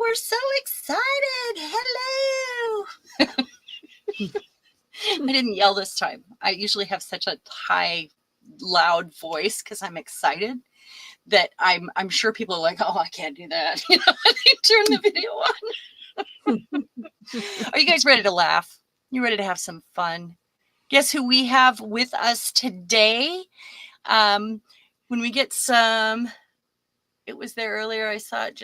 we're so excited. Hello. I didn't yell this time. I usually have such a high, loud voice because I'm excited that I'm sure people are like, oh, I can't do that. When they turn the video on. Are you guys ready to laugh? You ready to have some fun? Guess who we have with us today? When we get some, it was there earlier. I saw it.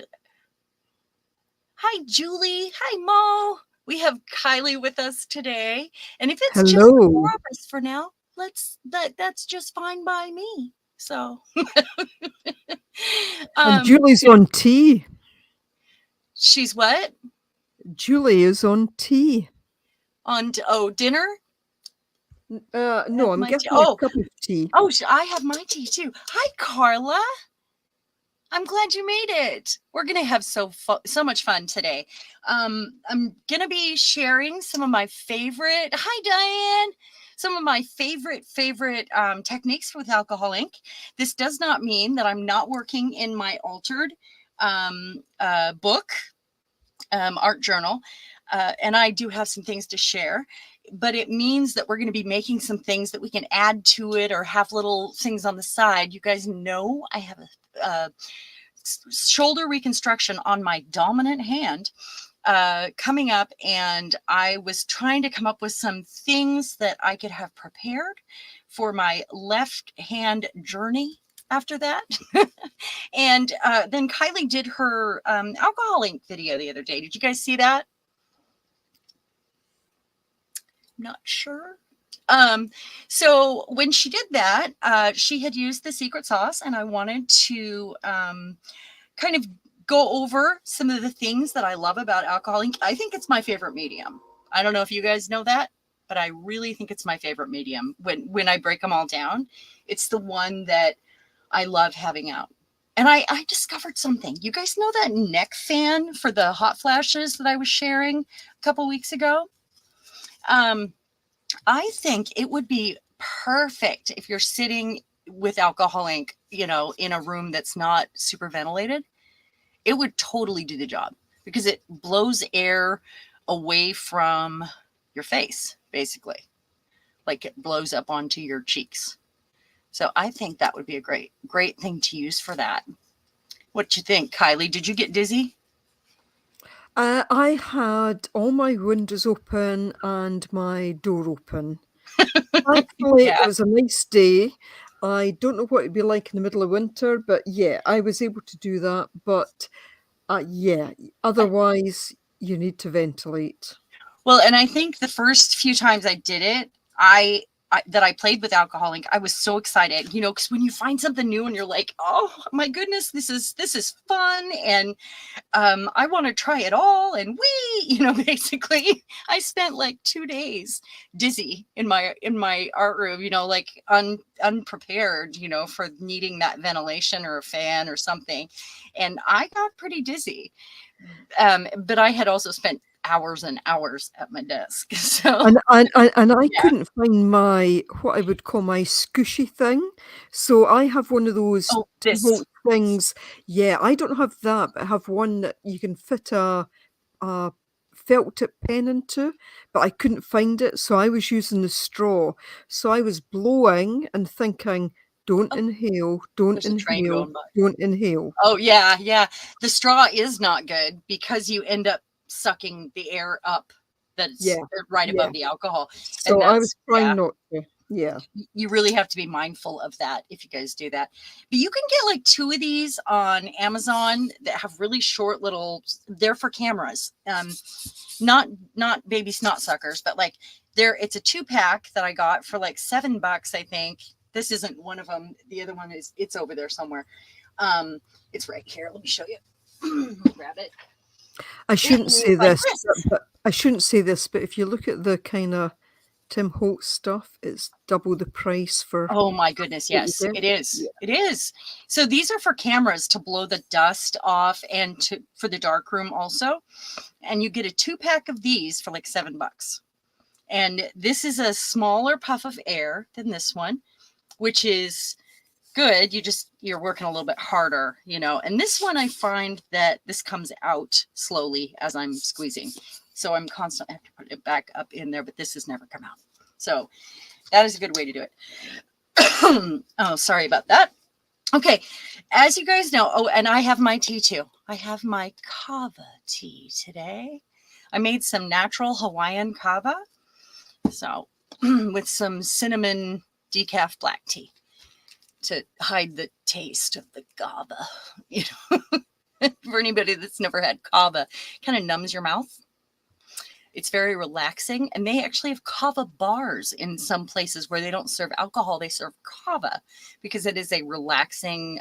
Hi, Julie. Hi, Mo. We have Kylie with us today. And if it's just the four of us for now, that's just fine by me. So and Julie's on tea. She's what? Julie is on tea. On dinner? No, I'm getting a cup of tea. Oh, I have my tea too. Hi, Carla. I'm glad you made it. We're going to have so much fun today. I'm going to be sharing some of my favorite, hi, Diane, some of my favorite techniques with alcohol ink. This does not mean that I'm not working in my altered book, art journal. And I do have some things to share, but it means that we're going to be making some things that we can add to it or have little things on the side. You guys know I have a shoulder reconstruction on my dominant hand coming up, and I was trying to come up with some things that I could have prepared for my left hand journey after that. And then Kylie did her alcohol ink video the other day. Did you guys see that? Not sure. So when she did that, she had used the secret sauce, and I wanted to kind of go over some of the things that I love about alcohol ink. I think it's my favorite medium. I don't know if you guys know that, but I really think it's my favorite medium. When I break them all down, it's the one that I love having out. And I discovered something. You guys know that neck fan for the hot flashes that I was sharing a couple weeks ago? I think it would be perfect if you're sitting with alcohol ink, in a room that's not super ventilated. It would totally do the job because it blows air away from your face, basically. Like it blows up onto your cheeks. So I think that would be a great thing to use for that. What you think, Kylie? Did you get dizzy? I had all my windows open and my door open. Thankfully, Yeah. it was a nice day. I don't know what it'd be like in the middle of winter, but yeah, I was able to do that. But yeah, otherwise, you need to ventilate. Well, and I think the first few times I did it, that I played with alcohol ink, I was so excited, because when you find something new and you're like, oh my goodness, this is fun, and I want to try it all, and basically I spent like 2 days dizzy in my art room, like unprepared, for needing that ventilation or a fan or something, and I got pretty dizzy. But I had also spent hours and hours at my desk. So I couldn't find what I would call my scooshy thing. So I have one of those things. Yeah, I don't have that, but I have one that you can fit a felt tip pen into, but I couldn't find it. So I was using the straw. So I was blowing and thinking, don't inhale, don't inhale, don't inhale. Oh, yeah, yeah. The straw is not good because you end up sucking the air up that's right above the alcohol. So I was trying not to. Yeah. You really have to be mindful of that if you guys do that. But you can get like 2 of these on Amazon that have really short little, they're for cameras. Not baby snot suckers, but like it's a 2-pack that I got for like $7, I think. This isn't one of them. The other one it's over there somewhere. It's right here. Let me show you. Grab it. I shouldn't say this, but if you look at the kind of Tim Holtz stuff, it's double the price for. Oh my goodness, yes, it is. Yeah. It is. So these are for cameras to blow the dust off and for the darkroom also. And you get a 2-pack of these for like $7. And this is a smaller puff of air than this one, which is good. You're working a little bit harder, you know. And this one, I find that this comes out slowly as I'm squeezing. So I'm constantly have to put it back up in there, but this has never come out. So that is a good way to do it. Oh, sorry about that. Okay, as you guys know, oh, and I have my tea too. I have my kava tea today. I made some natural Hawaiian kava. So with some cinnamon decaf black tea to hide the taste of the kava. You know, for anybody that's never had kava, kind of numbs your mouth. It's very relaxing, and they actually have kava bars in some places where they don't serve alcohol. They serve kava because it is a relaxing,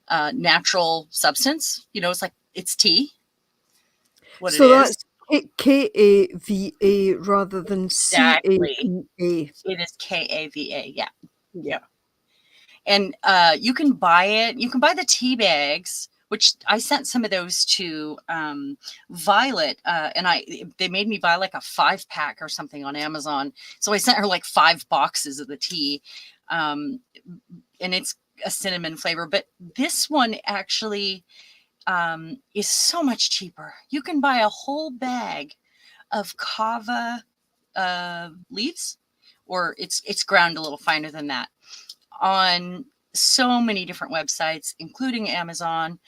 natural substance. You know, it's tea. So that's Kava rather than Exactly. Cava. It is Kava. Yeah. Yeah. And you can buy it. You can buy the tea bags, which I sent some of those to Violet, and they made me buy like a 5-pack or something on Amazon. So I sent her like 5 boxes of the tea, and it's a cinnamon flavor. But this one actually is so much cheaper. You can buy a whole bag of kava leaves, or it's ground a little finer than that, on so many different websites, including Amazon,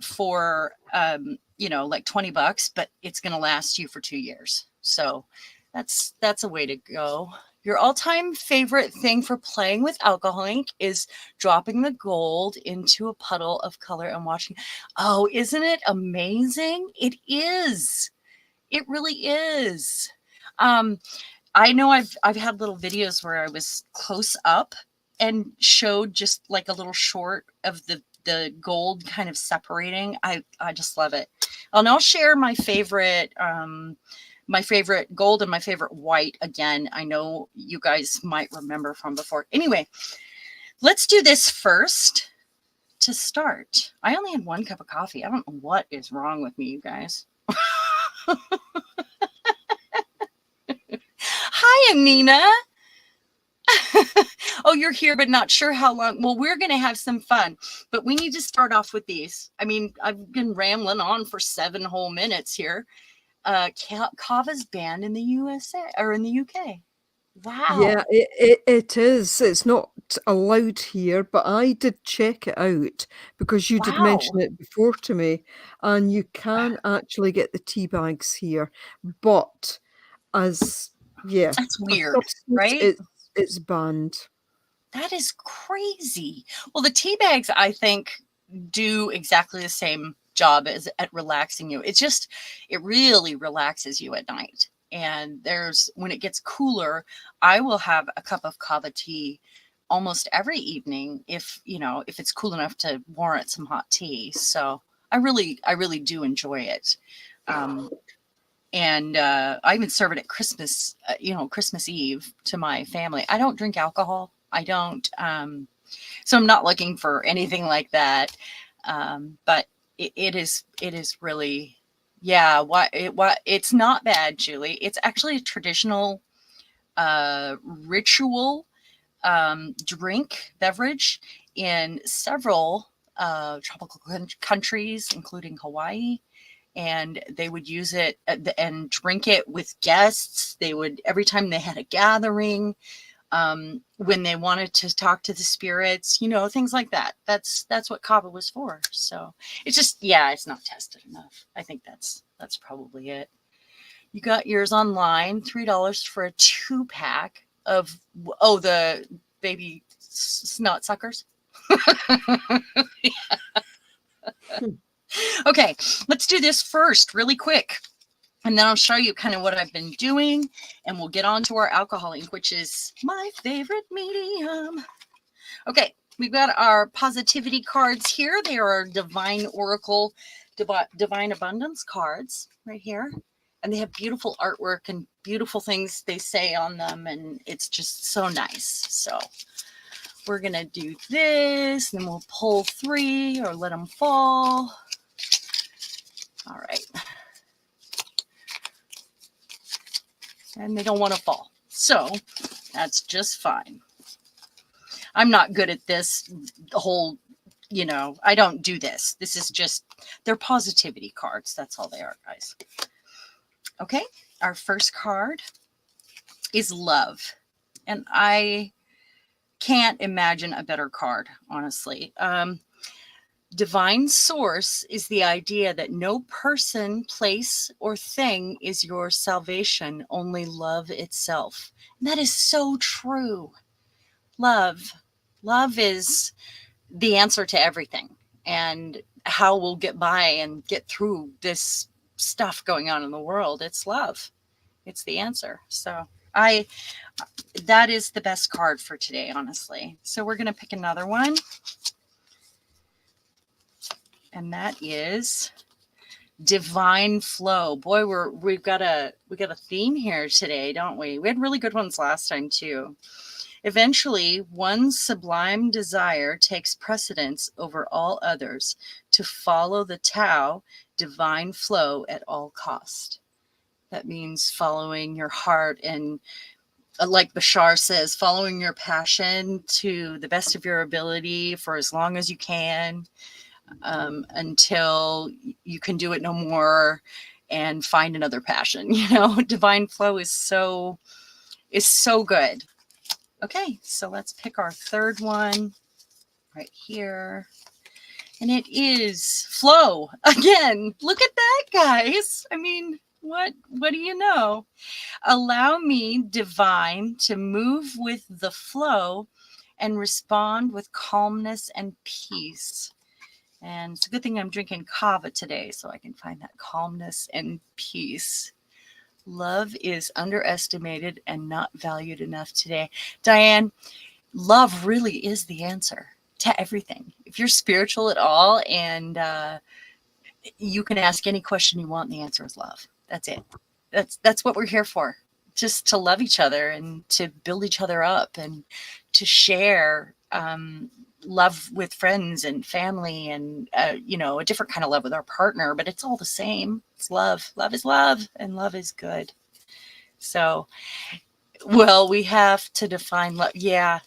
for like $20, but it's going to last you for 2 years. So that's a way to go. Your all-time favorite thing for playing with alcohol ink is dropping the gold into a puddle of color and watching. Oh, isn't it amazing? It is. It really is. I know I've had little videos where I was close up and showed just like a little short of the gold kind of separating. I just love it. And I'll share my favorite gold and my favorite white again. I know you guys might remember from before. Anyway, let's do this first to start. I only had 1 cup of coffee. I don't know what is wrong with me, you guys. Hi, Anina. Oh, you're here, but not sure how long. Well, we're going to have some fun, but we need to start off with these. I mean, I've been rambling on for 7 whole minutes here. Kava's banned in the USA or in the UK. Wow. Yeah, it is. It's not allowed here, but I did check it out because you did mention it before to me, and you can actually get the tea bags here, but that's weird, right? It's banned. That is crazy. Well, the tea bags, I think, do exactly the same job as at relaxing you. It really relaxes you at night. And when it gets cooler, I will have a cup of kava tea almost every evening if it's cool enough to warrant some hot tea. So I really do enjoy it. And I even serve it at Christmas, Christmas Eve to my family. I don't drink alcohol. I don't. So I'm not looking for anything like that. But it is really, yeah. It's not bad, Julie. It's actually a traditional ritual beverage in several tropical countries, including Hawaii. And they would use it and drink it with guests. They would, every time they had a gathering, when they wanted to talk to the spirits, things like that. That's what kava was for. So it's just, it's not tested enough. I think that's probably it. You got yours online, $3 for a 2-pack of, the baby snot suckers. Okay, let's do this first really quick. And then I'll show you kind of what I've been doing, and we'll get on to our alcohol ink, which is my favorite medium. Okay, we've got our positivity cards here. They are our Divine Oracle, Divine Abundance cards right here. And they have beautiful artwork and beautiful things they say on them, and it's just so nice. So we're going to do this, and then we'll pull 3 or let them fall. All right. And they don't want to fall. So that's just fine. I'm not good at this whole, I don't do this. This is just, they're positivity cards. That's all they are, guys. Okay, our first card is love. And I can't imagine a better card, honestly. Divine source is the idea that no person, place, or thing is your salvation, only love itself. And that is so true. Love is the answer to everything, and how we'll get by and get through this stuff going on in the world. It's love. It's the answer. So that is the best card for today, honestly. So we're going to pick another one. And that is divine flow. Boy, we've got a theme here today, don't we? We had really good ones last time too. Eventually, one sublime desire takes precedence over all others, to follow the Tao, divine flow, at all cost. That means following your heart, and like Bashar says, following your passion to the best of your ability for as long as you can, until you can do it no more and find another passion. Divine flow is so good. Okay, so let's pick our third one right here. And it is flow again. Look at that, guys. I mean, what do you know? Allow me, divine, to move with the flow and respond with calmness and peace. And it's a good thing I'm drinking kava today, so I can find that calmness and peace. Love is underestimated and not valued enough today. Diane, love really is the answer to everything. If you're spiritual at all, and you can ask any question you want, and the answer is love. That's it. That's what we're here for. Just to love each other and to build each other up, and to share love with friends and family, and a different kind of love with our partner, but it's all the same. It's love. Love is love, and love is good. So, well, we have to define love. Yeah.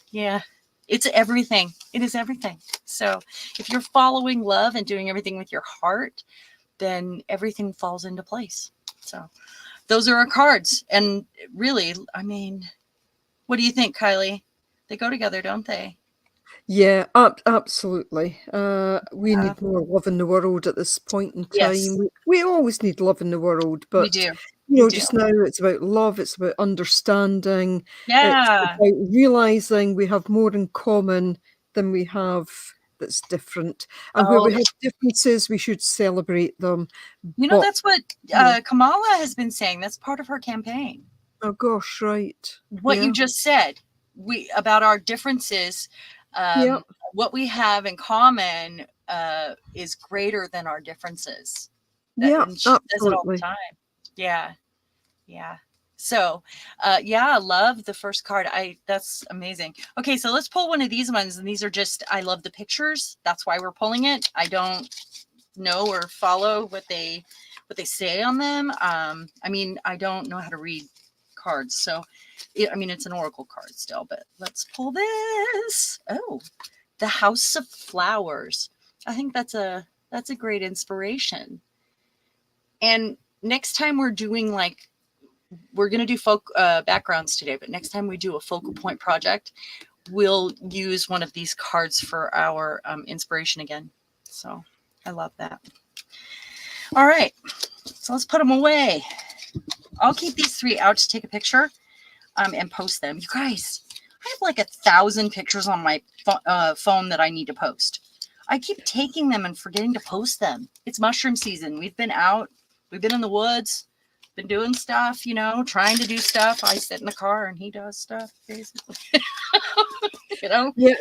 It's everything. It is everything. So if you're following love and doing everything with your heart, then everything falls into place. So those are our cards. And really, I mean, what do you think, Kylie? They go together, don't they? Yeah, absolutely. We need more love in the world at this point in time. Yes. We always need love in the world, We but do. just now it's about love, it's about understanding, it's Yeah. about realizing we have more in common than we have that's different. And where we have differences, we should celebrate them. That's what Kamala has been saying. That's part of her campaign. Oh gosh, right. What you just said, about our differences, what we have in common is greater than our differences. And she says it all the time. Yeah. So, love the first card. That's amazing. Okay, so let's pull one of these ones, and these are just, I love the pictures. That's why we're pulling it. I don't know or follow what they say on them. I mean, I don't know how to read cards, so it's an oracle card still, but let's pull this. Oh, the House of Flowers. I think that's a great inspiration. And next time we're doing, we're going to do folk backgrounds today, but next time we do a focal point project, we'll use one of these cards for our inspiration again. So I love that. All right, so let's put them away. I'll keep these three out to take a picture and post them. You guys, I have 1,000 pictures on my phone that I need to post. I keep taking them and forgetting to post them. It's mushroom season. We've been out. We've been in the woods, been doing stuff, trying to do stuff. I sit in the car and he does stuff, basically. Yeah.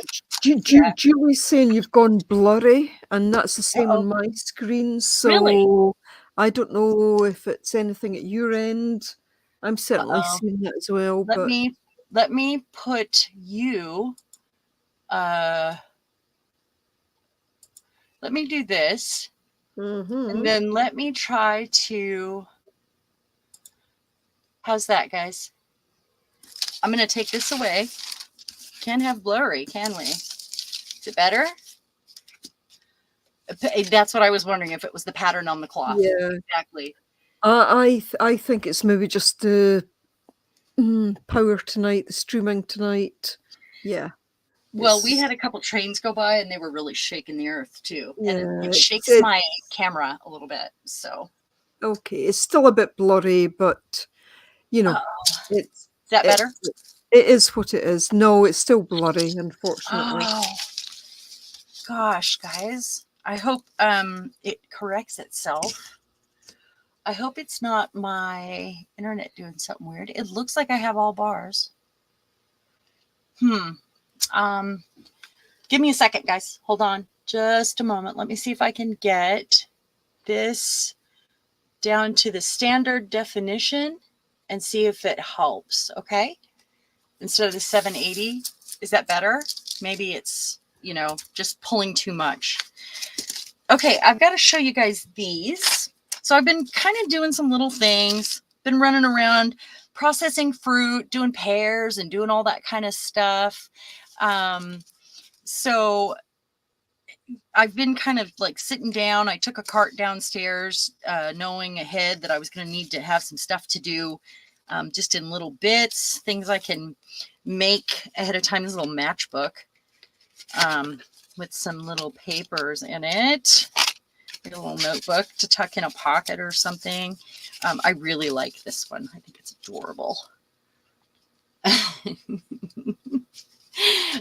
Julie's saying you've gone blurry, and that's the same on my screen. So really? I don't know if it's anything at your end. I'm certainly seeing that as well. Let me put you. Let me do this, and then let me try to. How's that, guys? I'm going to take this away. Can't have blurry, can we? Is it better? That's what I was wondering, if it was the pattern on the cloth. Yeah. Exactly. I think it's maybe just the power tonight, the streaming tonight. Yeah. Well, we had a couple trains go by and they were really shaking the earth too. Yeah, And it shakes my camera a little bit. So okay, it's still a bit blurry, but you know, is that better? It is what it is. No, it's still blurry, unfortunately. Oh gosh, guys. I hope it corrects itself. I hope it's not my internet doing something weird. It looks like I have all bars. Give me a second, guys. Hold on just a moment. Let me see if I can get this down to the standard definition and see if it helps. Okay. Instead of the 780, is that better? Maybe it's, you know, just pulling too much. Okay. I've got to show you guys these. So I've been kind of doing some little things, been running around processing fruit, doing pears and doing all that kind of stuff. So I've been kind of like sitting down. I took a cart downstairs, knowing ahead that I was going to need to have some stuff to do, just in little bits, things I can make ahead of time. This little matchbook, with some little papers in it, like a little notebook to tuck in a pocket or something. I really like this one. I think it's adorable.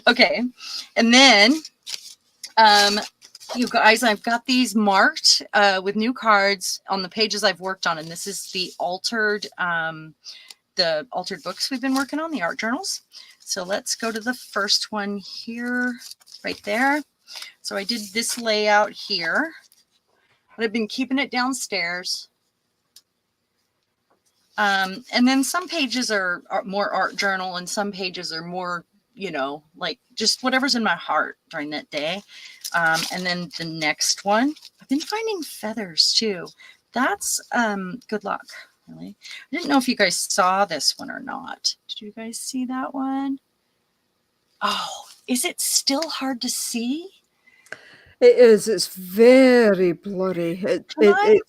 Okay. And then, you guys, I've got these marked with new cards on the pages I've worked on. And this is the altered books we've been working on, the art journals. So let's go to the first one here, right there. So I did this layout here, but I've been keeping it downstairs. And then some pages are more art journal and some pages are more, you know, like just whatever's in my heart during that day. And then the next one, I've been finding feathers too. That's good luck, really. I didn't know if you guys saw this one or not. Did you guys see that one? Oh, is it still hard to see? It is. It's very blurry. It's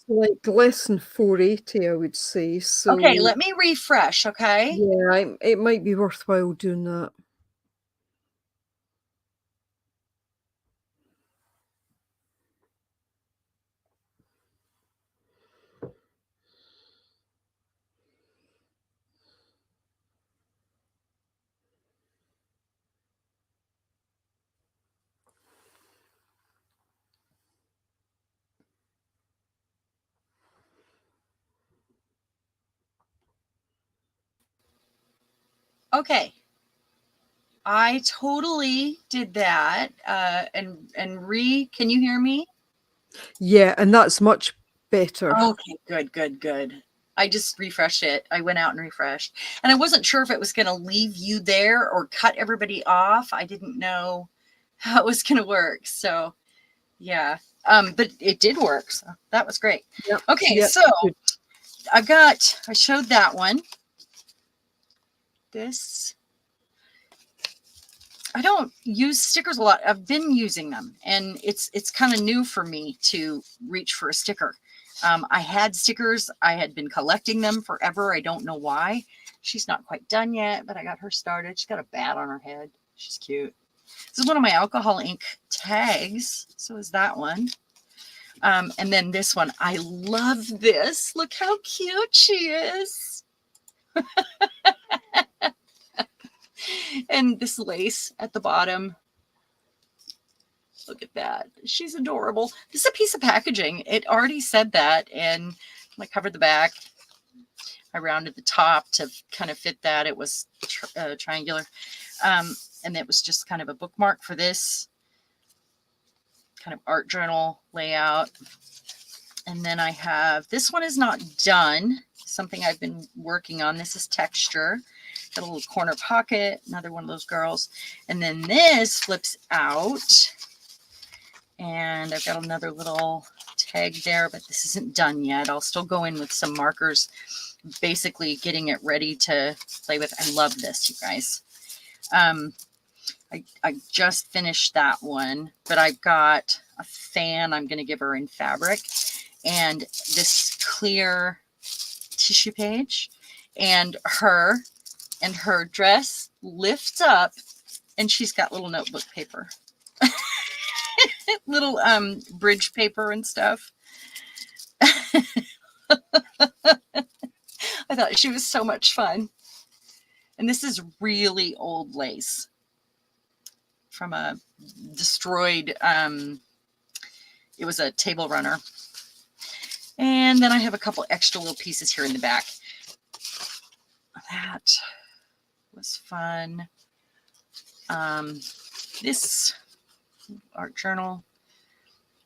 like less than 480, I would say. So okay, let me refresh. Okay. Yeah, it might be worthwhile doing that. Okay. I totally did that. And can you hear me? Yeah, and that's much better. Okay, good. I just refreshed it. I went out and refreshed. And I wasn't sure if it was going to leave you there or cut everybody off. I didn't know how it was going to work. So, yeah. But it did work. So that was great. Yep. Okay, yep. So I showed that one. This. I don't use stickers a lot. I've been using them, and it's kind of new for me to reach for a sticker. I had stickers. I had been collecting them forever. I don't know why. She's not quite done yet, but I got her started. She's got a bat on her head. She's cute. This is one of my alcohol ink tags. So is that one. And then this one. I love this. Look how cute she is. And this lace at the bottom. Look at that. She's adorable. This is a piece of packaging. It already said that, and I covered the back. I rounded the top to kind of fit that. It was triangular. And it was just kind of a bookmark for this kind of art journal layout. And then I have, this one is not done. Something I've been working on. This is texture. Got a little corner pocket, another one of those girls. And then this flips out. And I've got another little tag there, but this isn't done yet. I'll still go in with some markers, basically getting it ready to play with. I love this, you guys. I just finished that one, but I've got a fan I'm going to give her in fabric and this clear tissue page, and her dress lifts up and she's got little notebook paper, little bridge paper and stuff. I thought she was so much fun. And this is really old lace from a destroyed, it was a table runner. And then I have a couple extra little pieces here in the back. That was fun. This art journal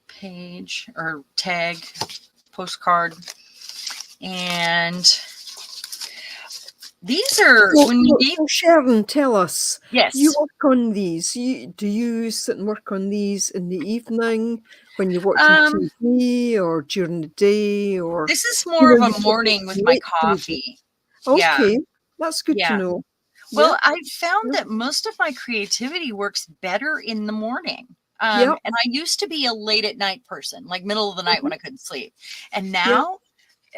page or tag postcard. And these are Sharon, tell us. Yes. You work on these. Do you sit and work on these in the evening when you're watching TV or during the day? Or this is more of a morning with my coffee. Okay, yeah. That's good to know. Well, I found that most of my creativity works better in the morning. And I used to be a late at night person, like middle of the night when I couldn't sleep. And now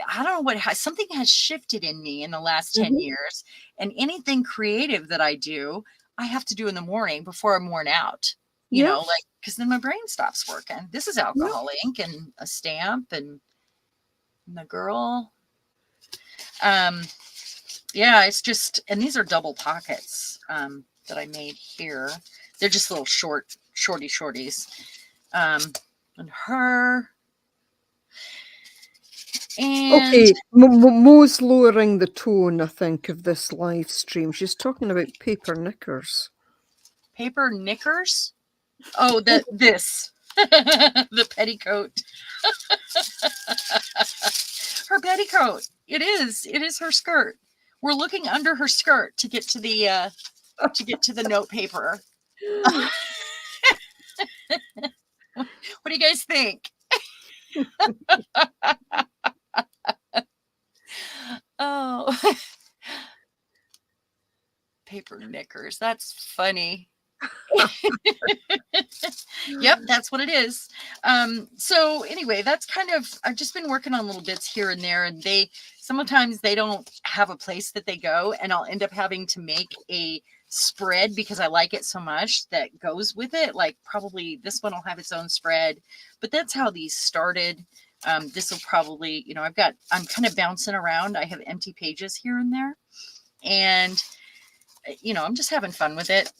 I don't know something has shifted in me in the last 10 years, and anything creative that I do, I have to do in the morning before I'm worn out, you know, like, cause then my brain stops working. This is alcohol ink and a stamp and the girl. Yeah, it's just, and these are double pockets, that I made here. They're just little shorties. And her. And okay, Mo's lowering the tone, I think, of this live stream. She's talking about paper knickers. Paper knickers? Oh, this. The petticoat. Her petticoat. It is her skirt. We're looking under her skirt to get to the note paper. What do you guys think? Oh, paper knickers. That's funny. Yep, that's what it is. So anyway, that's kind of, I've just been working on little bits here and there, and sometimes they don't have a place that they go, and I'll end up having to make a spread because I like it so much that goes with it. Like probably this one will have its own spread, but that's how these started. This will probably, you know, I'm kind of bouncing around. I have empty pages here and there, and you know, I'm just having fun with it,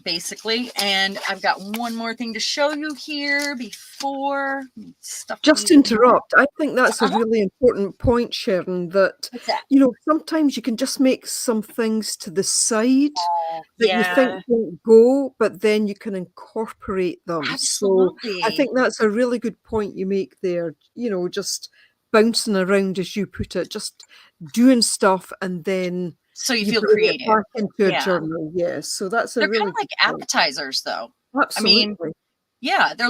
basically. And I've got one more thing to show you here before stuff. Just interrupt. I think that's a really important point, Sharon, that, you know, sometimes you can just make some things to the side that you think won't go, but then you can incorporate them. Absolutely. So I think that's a really good point you make there, you know, just bouncing around, as you put it, just doing stuff, and then so you feel creative back into a journal. Yes. So that's they're kind of like appetizers, though. Absolutely. I mean, yeah, they're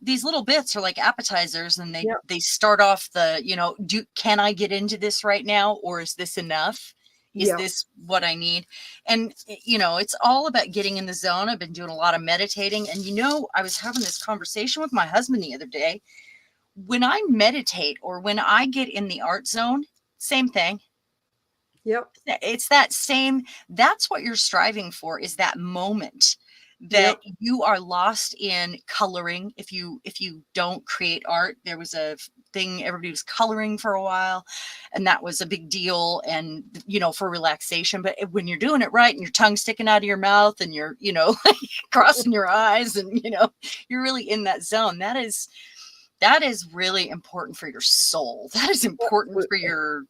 these little bits are like appetizers, and they start off the, you know, can I get into this right now, or is this enough? Is this what I need? And, you know, it's all about getting in the zone. I've been doing a lot of meditating, and, you know, I was having this conversation with my husband the other day. When I meditate or when I get in the art zone, same thing. Yep. It's that same, that's what you're striving for, is that moment that you are lost in coloring. If you don't create art, there was a thing, everybody was coloring for a while, and that was a big deal, and, you know, for relaxation. But when you're doing it right and your tongue sticking out of your mouth and you're, you know, crossing your eyes and, you know, you're really in that zone, that is really important for your soul. That is important for your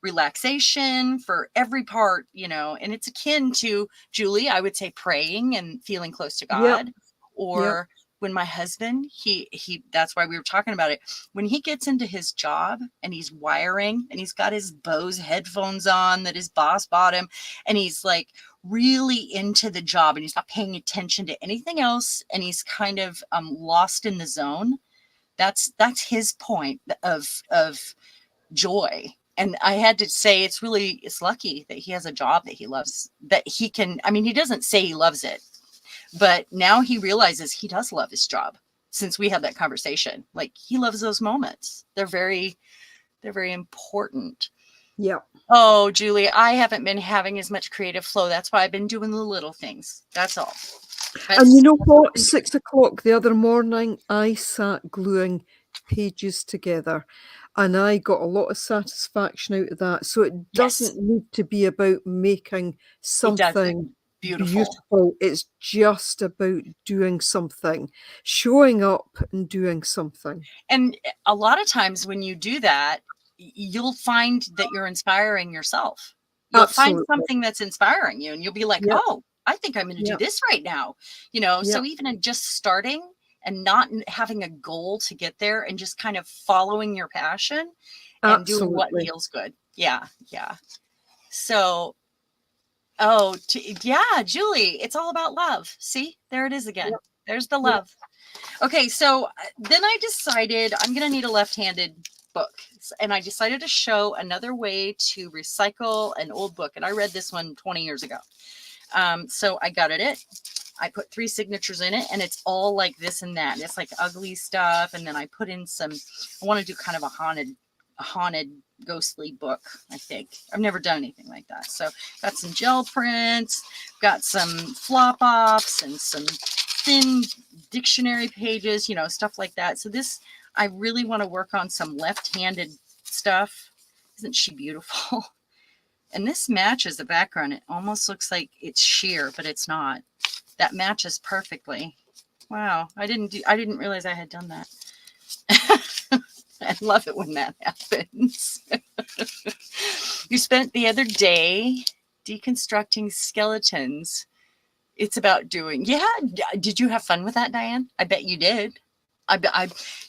relaxation, for every part, you know. And it's akin to, Julie, I would say, praying and feeling close to God. Or when my husband, he that's why we were talking about it, when he gets into his job and he's wiring and he's got his Bose headphones on that his boss bought him, and he's like really into the job and he's not paying attention to anything else, and he's kind of lost in the zone, that's his point of joy. And I had to say, it's lucky that he has a job that he loves, that he can, I mean, he doesn't say he loves it, but now he realizes he does love his job since we had that conversation. Like, he loves those moments. They're very important. Yeah. Oh, Julie, I haven't been having as much creative flow. That's why I've been doing the little things. That's all. And you know what? 6 o'clock the other morning, I sat gluing pages together, and I got a lot of satisfaction out of that. So it doesn't need to be about making something beautiful. It's just about doing something, showing up and doing something. And a lot of times when you do that, you'll find that you're inspiring yourself. You'll find something that's inspiring you, and you'll be like, oh, I think I'm going to do this right now. You know, so even in just starting and not having a goal to get there and just kind of following your passion and doing what feels good. Yeah. Yeah. So, Julie, it's all about love. See, there it is again. There's the love. Okay. So then I decided I'm going to need a left-handed book. And I decided to show another way to recycle an old book. And I read this one 20 years ago. So I gutted it. I put 3 signatures in it, and it's all like this and that. And it's like ugly stuff. And then I put in some, I want to do kind of a haunted ghostly book. I think I've never done anything like that. So got some gel prints, got some flop offs and some thin dictionary pages, you know, stuff like that. So this, I really want to work on some left-handed stuff. Isn't she beautiful? And this matches the background. It almost looks like it's sheer, but it's not. That matches perfectly. Wow. I didn't realize I had done that. I love it when that happens. You spent the other day deconstructing skeletons. It's about doing. Yeah. Did you have fun with that, Diane? I bet you did.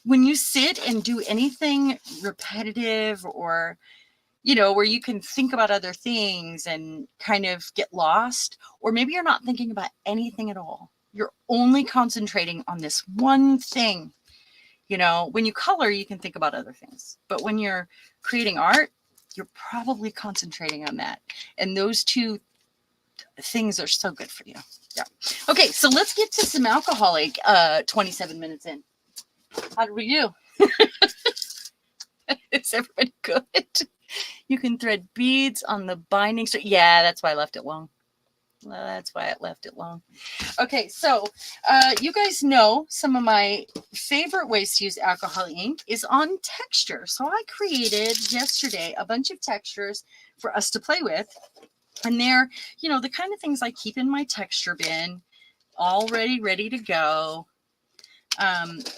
When you sit and do anything repetitive or, you know, where you can think about other things and kind of get lost, or maybe you're not thinking about anything at all. You're only concentrating on this one thing. You know, when you color, you can think about other things, but when you're creating art, you're probably concentrating on that. And those two things are so good for you. Yeah. Okay. So let's get to some alcoholic, 27 minutes in. How did we do? Is everybody good? You can thread beads on the binding. So yeah, that's why I left it long. That's why I left it long. Okay, so you guys know some of my favorite ways to use alcohol ink is on texture. So I created yesterday a bunch of textures for us to play with. And they're, you know, the kind of things I keep in my texture bin, already ready to go.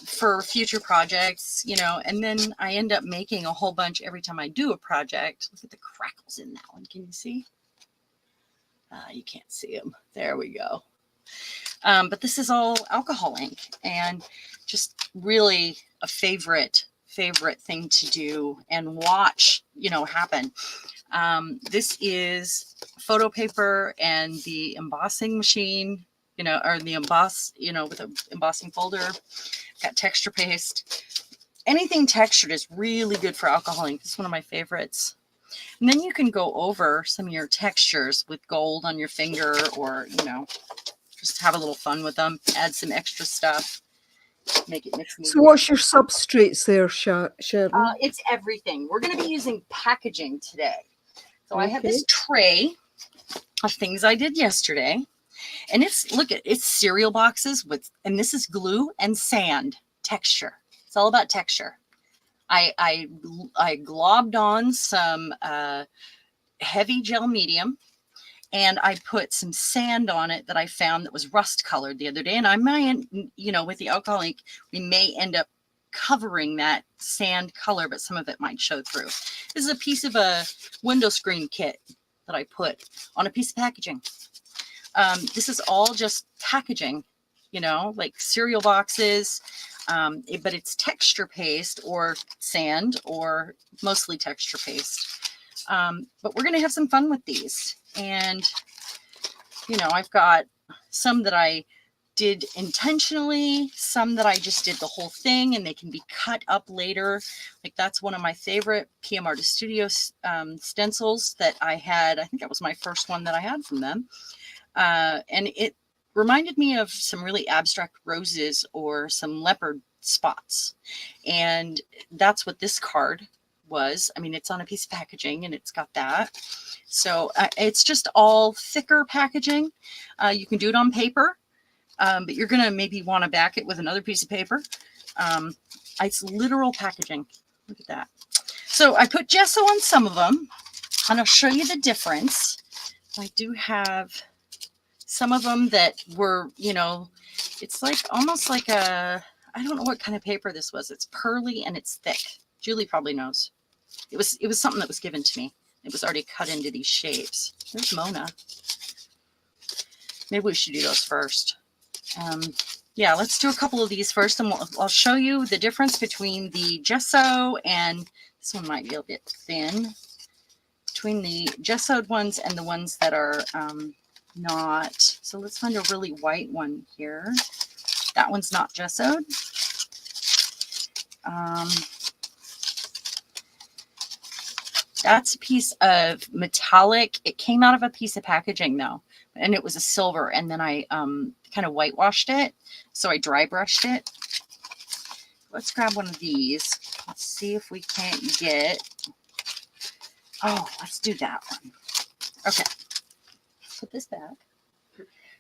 For future projects, you know, and then I end up making a whole bunch every time I do a project. Look at the crackles in that one. Can you see? You can't see them. There we go. But this is all alcohol ink and just really a favorite thing to do and watch, you know, happen. This is photo paper and the embossing machine, you know, or the emboss, you know, with an embossing folder. Got texture paste. Anything textured is really good for alcohol ink. It's one of my favorites. And then you can go over some of your textures with gold on your finger, or, you know, just have a little fun with them. Add some extra stuff. Make it mix. So what's your substrates there, Sharon? It's everything. We're going to be using packaging today. So I have this tray of things I did yesterday. And it's cereal boxes with, and this is glue and sand texture. It's all about texture. I globbed on some heavy gel medium, and I put some sand on it that I found that was rust colored the other day. And I might, you know, with the alcohol ink, we may end up covering that sand color, but some of it might show through. This is a piece of a window screen kit that I put on a piece of packaging. This is all just packaging, you know, like cereal boxes, but it's texture paste or sand, or mostly texture paste. But we're going to have some fun with these. And, you know, I've got some that I did intentionally, some that I just did the whole thing and they can be cut up later. Like that's one of my favorite PM Artist Studio stencils that I had. I think that was my first one that I had from them. And it reminded me of some really abstract roses or some leopard spots. And that's what this card was. I mean, it's on a piece of packaging and it's got that. So it's just all thicker packaging. You can do it on paper. But you're going to maybe want to back it with another piece of paper. It's literal packaging. Look at that. So I put gesso on some of them, and I'll show you the difference. I do have some of them that were, you know, it's like almost like a, I don't know what kind of paper this was. It's pearly and it's thick. Julie probably knows. It was something that was given to me. It was already cut into these shapes. There's Mona. Maybe we should do those first. Yeah, let's do a couple of these first, and I'll show you the difference between the gesso, and this one might be a bit thin, between the gessoed ones and the ones that are not. So let's find a really white one here. That one's not gessoed. That's a piece of metallic. It came out of a piece of packaging though, and it was a silver, and then I kind of whitewashed it. So I dry brushed it. Let's grab one of these. Let's see if we can't get, oh, let's do that one. Okay. Put this back.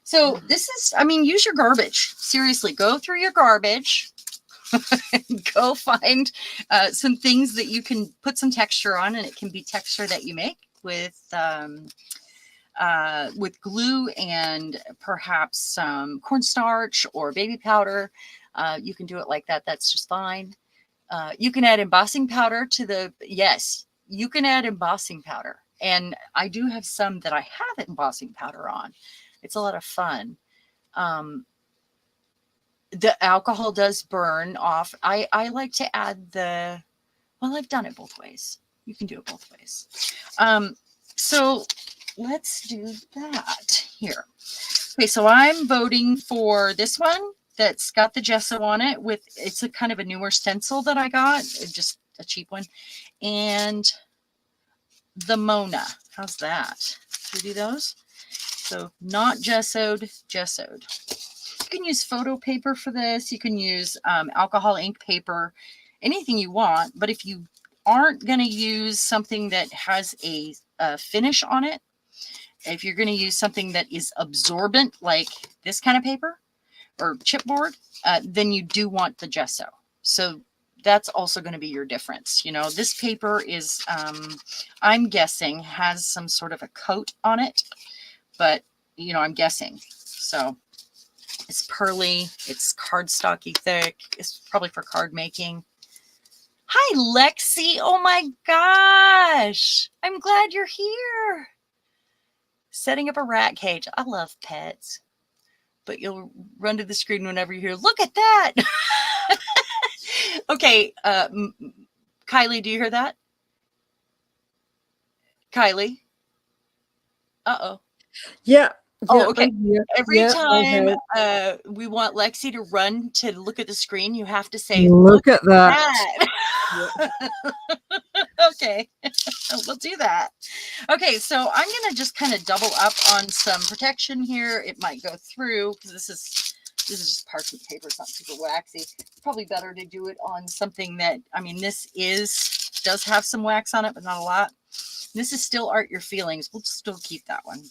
So this is, I mean, use your garbage. Seriously, go through your garbage. Go find some things that you can put some texture on, and it can be texture that you make with glue and perhaps some cornstarch or baby powder. You can do it like that. That's just fine. You can add embossing powder to the, yes, you can add embossing powder. And I do have some that I have embossing powder on. It's a lot of fun. The alcohol does burn off. I like to add the, well, I've done it both ways. You can do it both ways. So let's do that here. Okay, so I'm voting for this one that's got the gesso on it with, it's a kind of a newer stencil that I got, just a cheap one. And the Mona, how's that? Should we do those? So not gessoed, gessoed. You can use photo paper for this. You can use alcohol ink paper, anything you want. But if you aren't going to use something that has a finish on it, if you're going to use something that is absorbent, like this kind of paper or chipboard, then you do want the gesso. So that's also going to be your difference. You know, this paper is, I'm guessing, has some sort of a coat on it, but, you know, I'm guessing. So it's pearly, it's cardstocky thick. It's probably for card making. Hi, Lexi. Oh my gosh. I'm glad you're here. Setting up a rat cage. I love pets, but you'll run to the screen whenever you hear, look at that. Okay. Kylie, do you hear that? Kylie? Uh-oh. Yeah. Oh, okay. Every time we want Lexi to run to look at the screen, you have to say, look at that. Okay, we'll do that. Okay, so I'm going to just kind of double up on some protection here. It might go through because this is just parchment paper. It's not super waxy. It's probably better to do it on something that, I mean, this does have some wax on it, but not a lot. This is still Art Your Feelings. We'll still keep that one.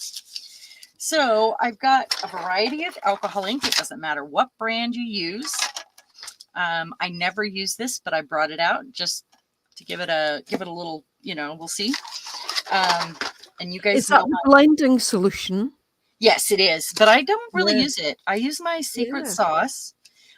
So I've got a variety of alcohol ink. It doesn't matter what brand you use. I never use this, but I brought it out just to give it a little, you know, we'll see. And you guys, is that the blending solution? Yes, it is, but I don't really use it. I use my secret sauce,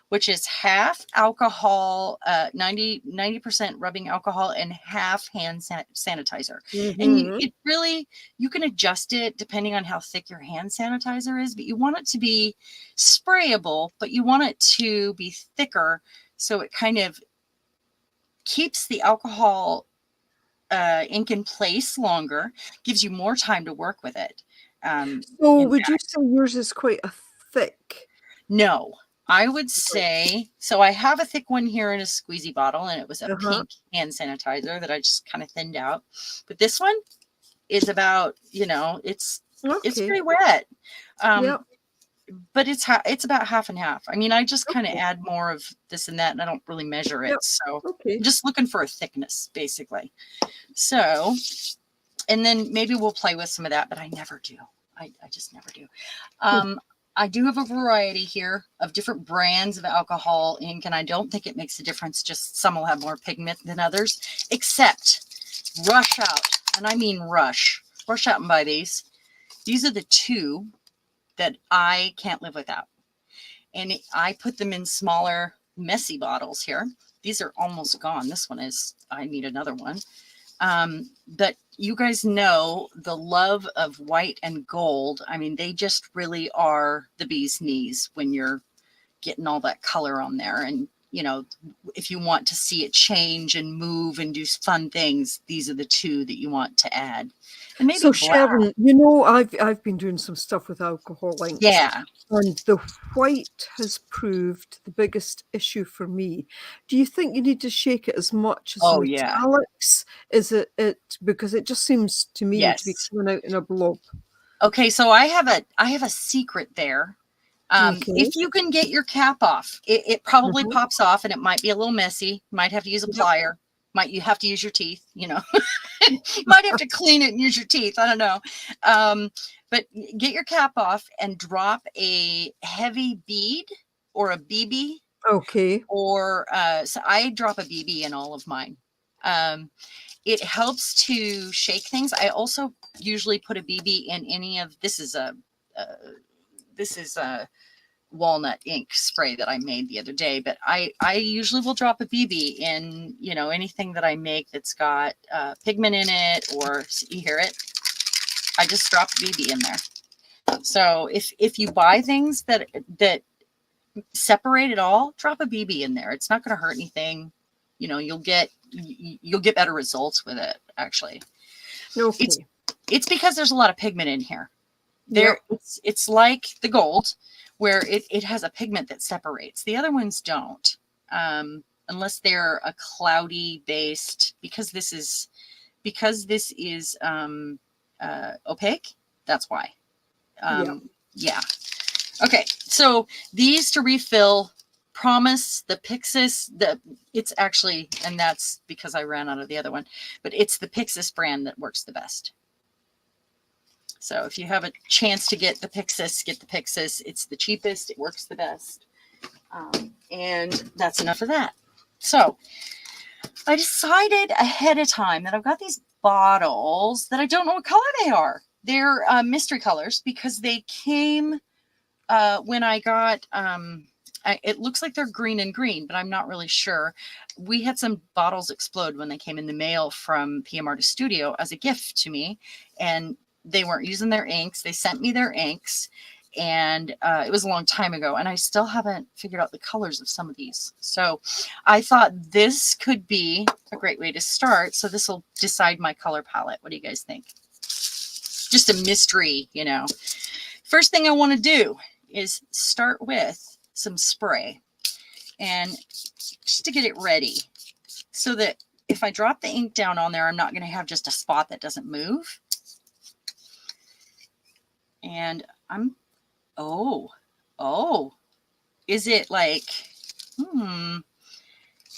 which is half alcohol, 90% rubbing alcohol and half hand sanitizer. And it really, you can adjust it depending on how thick your hand sanitizer is, but you want it to be sprayable, but you want it to be thicker so it kind of keeps the alcohol ink in place longer, gives you more time to work with it. So would you say yours is quite a thick? No, I would say, so I have a thick one here in a squeezy bottle, and it was a pink hand sanitizer that I just kind of thinned out. But this one is about, you know, it's pretty wet. But it's about half and half. I mean, I just kind of add more of this and that, and I don't really measure it. So I'm just looking for a thickness, basically. So, and then maybe we'll play with some of that, but I never do. I just never do. I do have a variety here of different brands of alcohol ink, and I don't think it makes a difference. Just some will have more pigment than others, except rush out. And I mean rush out and buy these. These are the two that I can't live without. And I put them in smaller, messy bottles here. These are almost gone. This one is, I need another one. But you guys know the love of white and gold. I mean, they just really are the bee's knees when you're getting all that color on there. And, you know, if you want to see it change and move and do fun things, these are the two that you want to add. And maybe so Sharon, you know, I've been doing some stuff with alcohol inks. Yeah. And the white has proved the biggest issue for me. Do you think you need to shake it as much as metallics? Is it because it just seems to me to be coming out in a blob? Okay, so I have a secret there. If you can get your cap off, it probably pops off, and it might be a little messy. Might have to use a plier. You have to use your teeth, you know. You might have to clean it and use your teeth. I don't know. But get your cap off and drop a heavy bead or a BB. Okay. Or so I drop a BB in all of mine. It helps to shake things. I also usually put a BB in any of this is a walnut ink spray that I made the other day, but I usually will drop a BB in, you know, anything that I make that's got pigment in it, or you hear it. I just drop a BB in there. So if you buy things that separate it all, drop a BB in there. It's not going to hurt anything. You know, you'll get better results with it, actually. Okay. It's because there's a lot of pigment in here. It's like the gold, where it has a pigment that separates. The other ones don't, unless they're a cloudy based, because this is opaque. That's why. Yeah. Okay. So these to refill, Promise, the Pixis, it's actually, and that's because I ran out of the other one, but it's the Pixis brand that works the best. So if you have a chance to get the Pixis, get the Pixis. It's the cheapest. It works the best. And that's enough of that. So I decided ahead of time that I've got these bottles that I don't know what color they are. They're mystery colors because they came when I got, it looks like they're green and green, but I'm not really sure. We had some bottles explode when they came in the mail from PM Artist Studio as a gift to me. And they weren't using their inks. They sent me their inks, and it was a long time ago, and I still haven't figured out the colors of some of these. So I thought this could be a great way to start. So this will decide my color palette. What do you guys think? Just a mystery, you know. First thing I want to do is start with some spray, and just to get it ready so that if I drop the ink down on there, I'm not going to have just a spot that doesn't move. And I'm, oh, is it like, oh,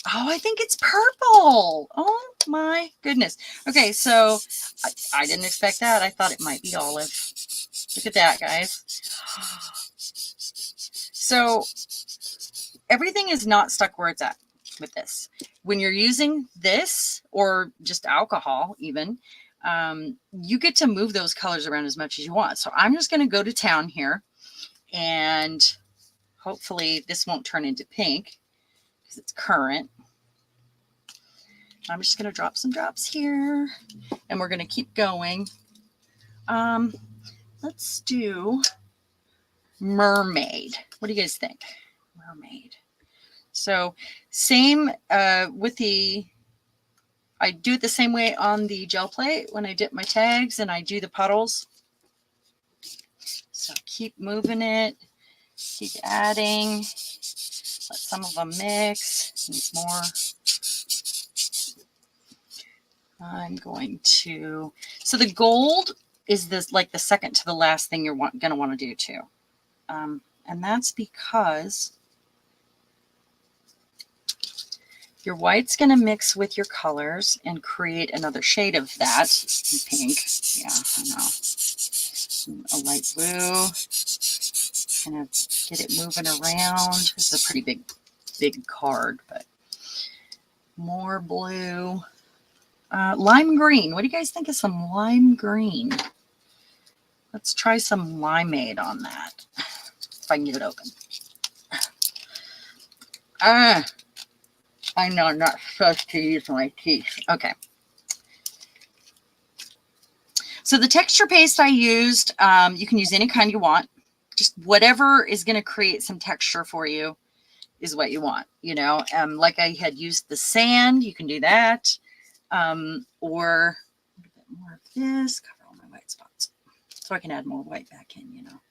I think it's purple. Oh my goodness. Okay, so I didn't expect that. I thought it might be olive. Look at that, guys. So everything is not stuck where it's at with this. When you're using this, or just alcohol even, you get to move those colors around as much as you want. So I'm just going to go to town here, and hopefully this won't turn into pink because it's current. I'm just going to drop some drops here, and we're going to keep going. Let's do mermaid. What do you guys think? Mermaid. So same with the, I do it the same way on the gel plate when I dip my tags and I do the puddles. So keep moving it. Keep adding. Let some of them mix. Need more. I'm going to, so the gold is this like the second to the last thing you're going to want to do too. And that's because your white's going to mix with your colors and create another shade of that. Pink. Yeah, I know. A light blue. Kind of get it moving around. This is a pretty big card, but more blue. Lime green. What do you guys think of some lime green? Let's try some limeade on that. If I can get it open. I know I'm not supposed to use my teeth. Okay. So the texture paste I used, you can use any kind you want. Just whatever is going to create some texture for you is what you want. You know, like I had used the sand, you can do that. Or a bit more of this, cover all my white spots. So I can add more white back in, you know.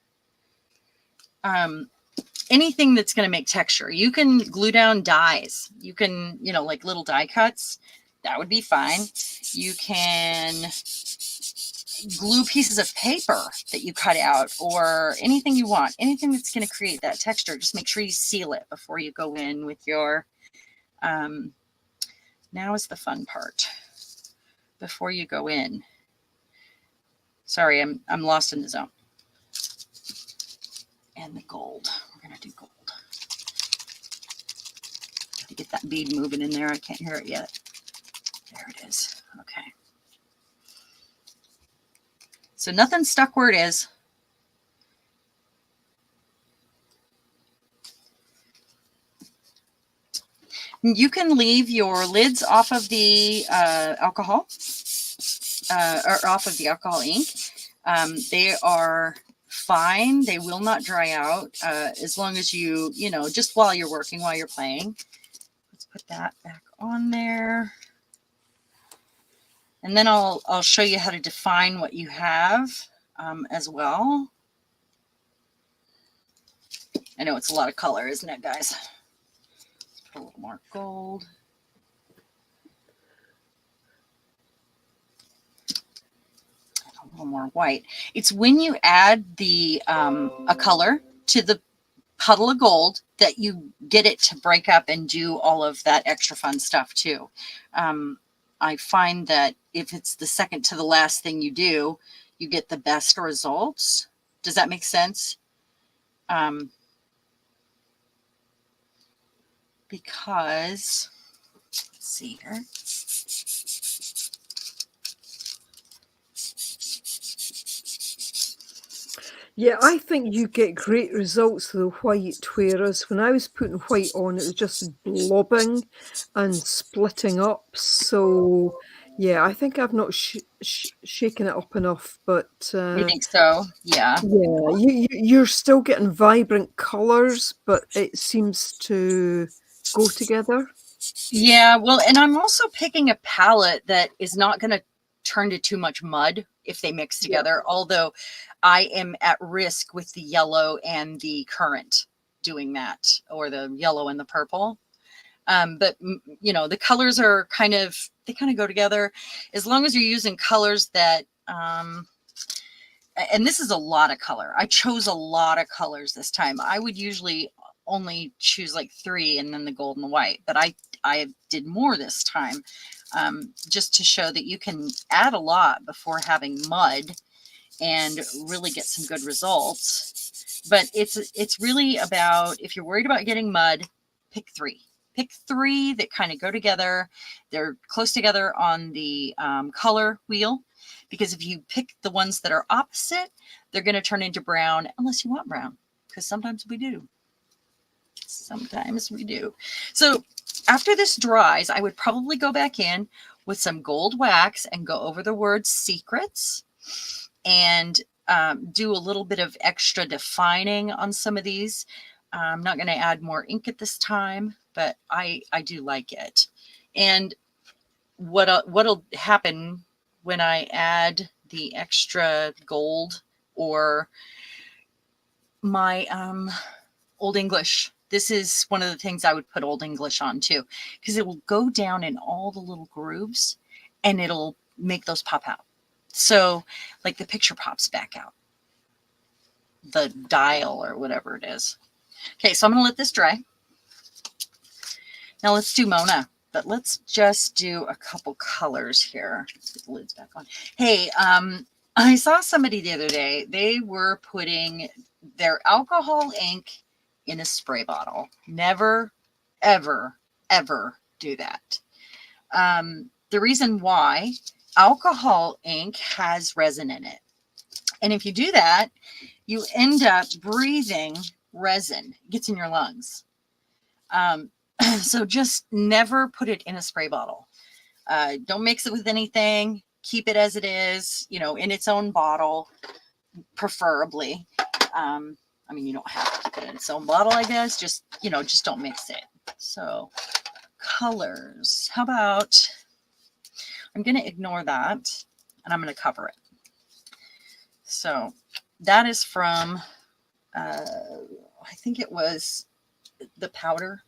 Anything that's going to make texture. You can glue down dyes. You can, you know, like little die cuts. That would be fine. You can glue pieces of paper that you cut out or anything you want. Anything that's going to create that texture. Just make sure you seal it before you go in with your, now is the fun part. Before you go in. Sorry, I'm lost in the zone. And the gold. We're going to do gold. Got to get that bead moving in there. I can't hear it yet. There it is. Okay. So nothing's stuck where it is. You can leave your lids off of the alcohol or off of the alcohol ink. They are fine. They will not dry out as long as you know, just while you're working, while you're playing. Let's put that back on there. And then I'll show you how to define what you have as well. I know it's a lot of color, isn't it, guys? Let's put a little more gold. A little more white. It's when you add the a color to the puddle of gold that you get it to break up and do all of that extra fun stuff too. I find that if it's the second to the last thing you do, you get the best results. Does that make sense? Because, let's see here. Yeah, I think you get great results with the white, whereas when I was putting white on, it was just blobbing and splitting up. So, yeah, I think I've not shaken it up enough, but You think so? Yeah. yeah, you're still getting vibrant colors, but it seems to go together. Yeah, well, and I'm also picking a palette that is not going to turn to too much mud if they mix together, although I am at risk with the yellow and the currant doing that, or the yellow and the purple. But you know, the colors are they kind of go together as long as you're using colors that, and this is a lot of color. I chose a lot of colors this time. I would usually only choose like 3 and then the gold and the white, but I did more this time, just to show that you can add a lot before having mud and really get some good results. But it's really about, if you're worried about getting mud, pick 3. Pick 3 that kind of go together. They're close together on the color wheel, because if you pick the ones that are opposite, they're going to turn into brown, unless you want brown, because sometimes we do. Sometimes we do. So after this dries, I would probably go back in with some gold wax and go over the word secrets and do a little bit of extra defining on some of these. I'm not going to add more ink at this time, but I do like it. And what'll happen when I add the extra gold or my Old English. This is one of the things I would put Old English on too, because it will go down in all the little grooves and it'll make those pop out. So like the picture pops back out, the dial or whatever it is. Okay, so I'm going to let this dry. Now let's do Mona, but let's just do a couple colors here. Put the lids back on. Hey, I saw somebody the other day. They were putting their alcohol ink in a spray bottle. Never, ever, ever do that. The reason why, alcohol ink has resin in it. And if you do that, you end up breathing resin. It gets in your lungs. So just never put it in a spray bottle. Don't mix it with anything. Keep it as it is, you know, in its own bottle, preferably. I mean, you don't have to put it in its own bottle, I guess. Just, you know, just don't mix it. So colors. How about, I'm going to ignore that and I'm going to cover it. So that is from, I think it was the powder,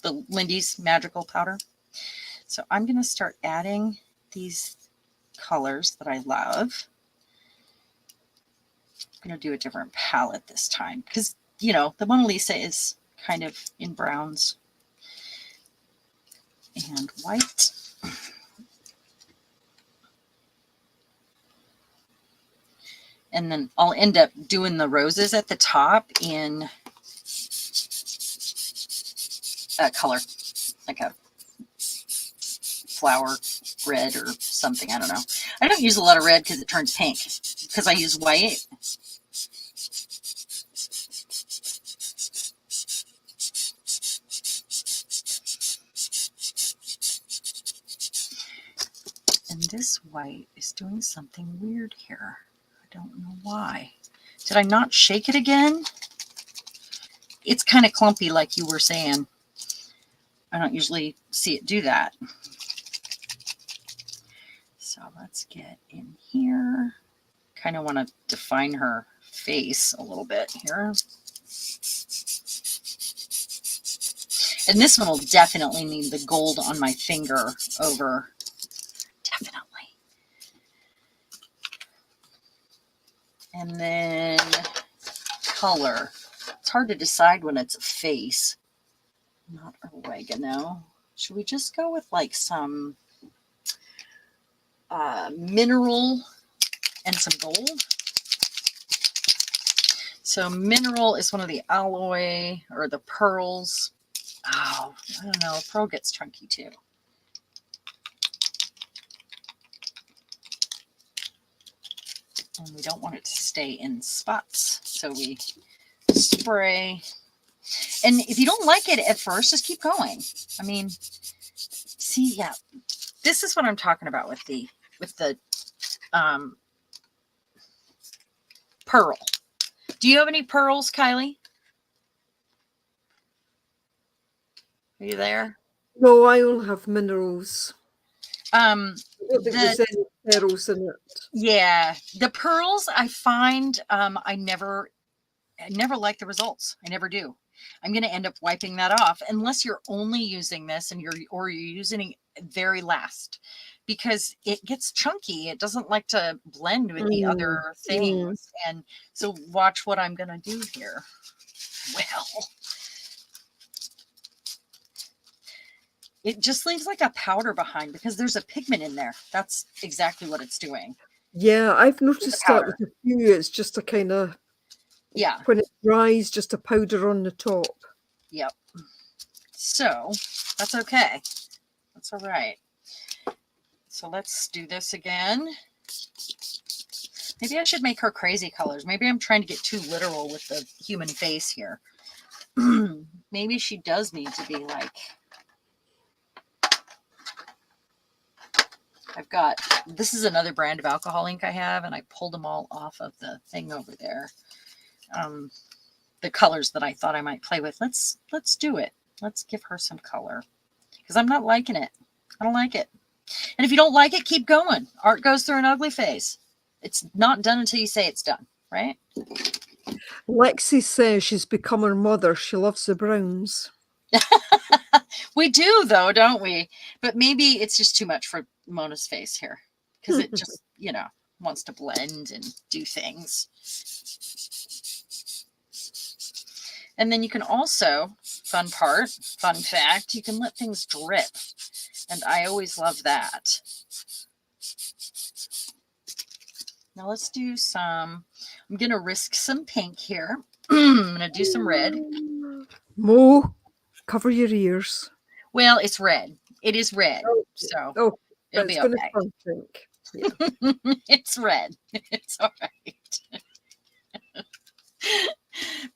the Lindy's Magical Powder. So I'm going to start adding these colors that I love. I'm going to do a different palette this time because, you know, the Mona Lisa is kind of in browns and white. And then I'll end up doing the roses at the top in a color, like a flower red or something. I don't know. I don't use a lot of red because it turns pink because I use white. And this white is doing something weird here. I don't know why. Did I not shake it again? It's kind of clumpy like you were saying. I don't usually see it do that. So let's get in here. Kind of want to define her face a little bit here. And this one will definitely need the gold on my finger over. Definitely. And then color. It's hard to decide when it's a face. Not oregano. Should we just go with like some mineral and some gold? So mineral is one of the alloy or the pearls. Oh, I don't know. Pearl gets chunky too. And we don't want it to stay in spots. So we spray. And if you don't like it at first, just keep going. I mean, see, yeah, this is what I'm talking about with the pearl. Do you have any pearls, Kylie? Are you there? No, I only have minerals. I don't think there's any pearls in it. Yeah, the pearls I find I never like the results. I never do. I'm going to end up wiping that off unless you're only using this and you're using it very last, because it gets chunky. It doesn't like to blend with the other things. And so watch what I'm going to do here. Well, it just leaves like a powder behind because there's a pigment in there. That's exactly what it's doing. Yeah, I've noticed that with a few. It's just a kind of, yeah, when it dries, just a powder on the top. Yep. So that's okay. That's all right. So let's do this again. Maybe I should make her crazy colors. Maybe I'm trying to get too literal with the human face here. Maybe she does need to be like, I've got, this is another brand of alcohol ink I have, and I pulled them all off of the thing over there. The colors that I thought I might play with. Let's do it. Let's give her some color because I'm not liking it. I don't like it. And if you don't like it, keep going. Art goes through an ugly phase. It's not done until you say it's done, right? Lexi says she's become her mother. She loves the browns. We do, though, don't we? But maybe it's just too much for Mona's face here because it just, wants to blend and do things. And then you can also, fun fact, you can let things drip. And I always love that. Now let's do I'm going to risk some pink here. I'm going to do some red. Mo, cover your ears. Well, it's red. It is red. So it'll be okay. Pink. Yeah. It's red. It's all right.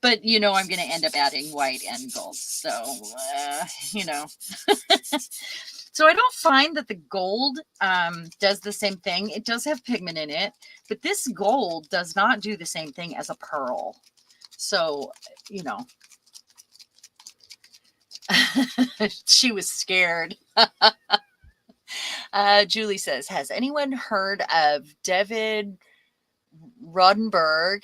But, I'm going to end up adding white and gold. So, So I don't find that the gold does the same thing. It does have pigment in it, but this gold does not do the same thing as a pearl. So, she was scared. Julie says, has anyone heard of David Rodenberg?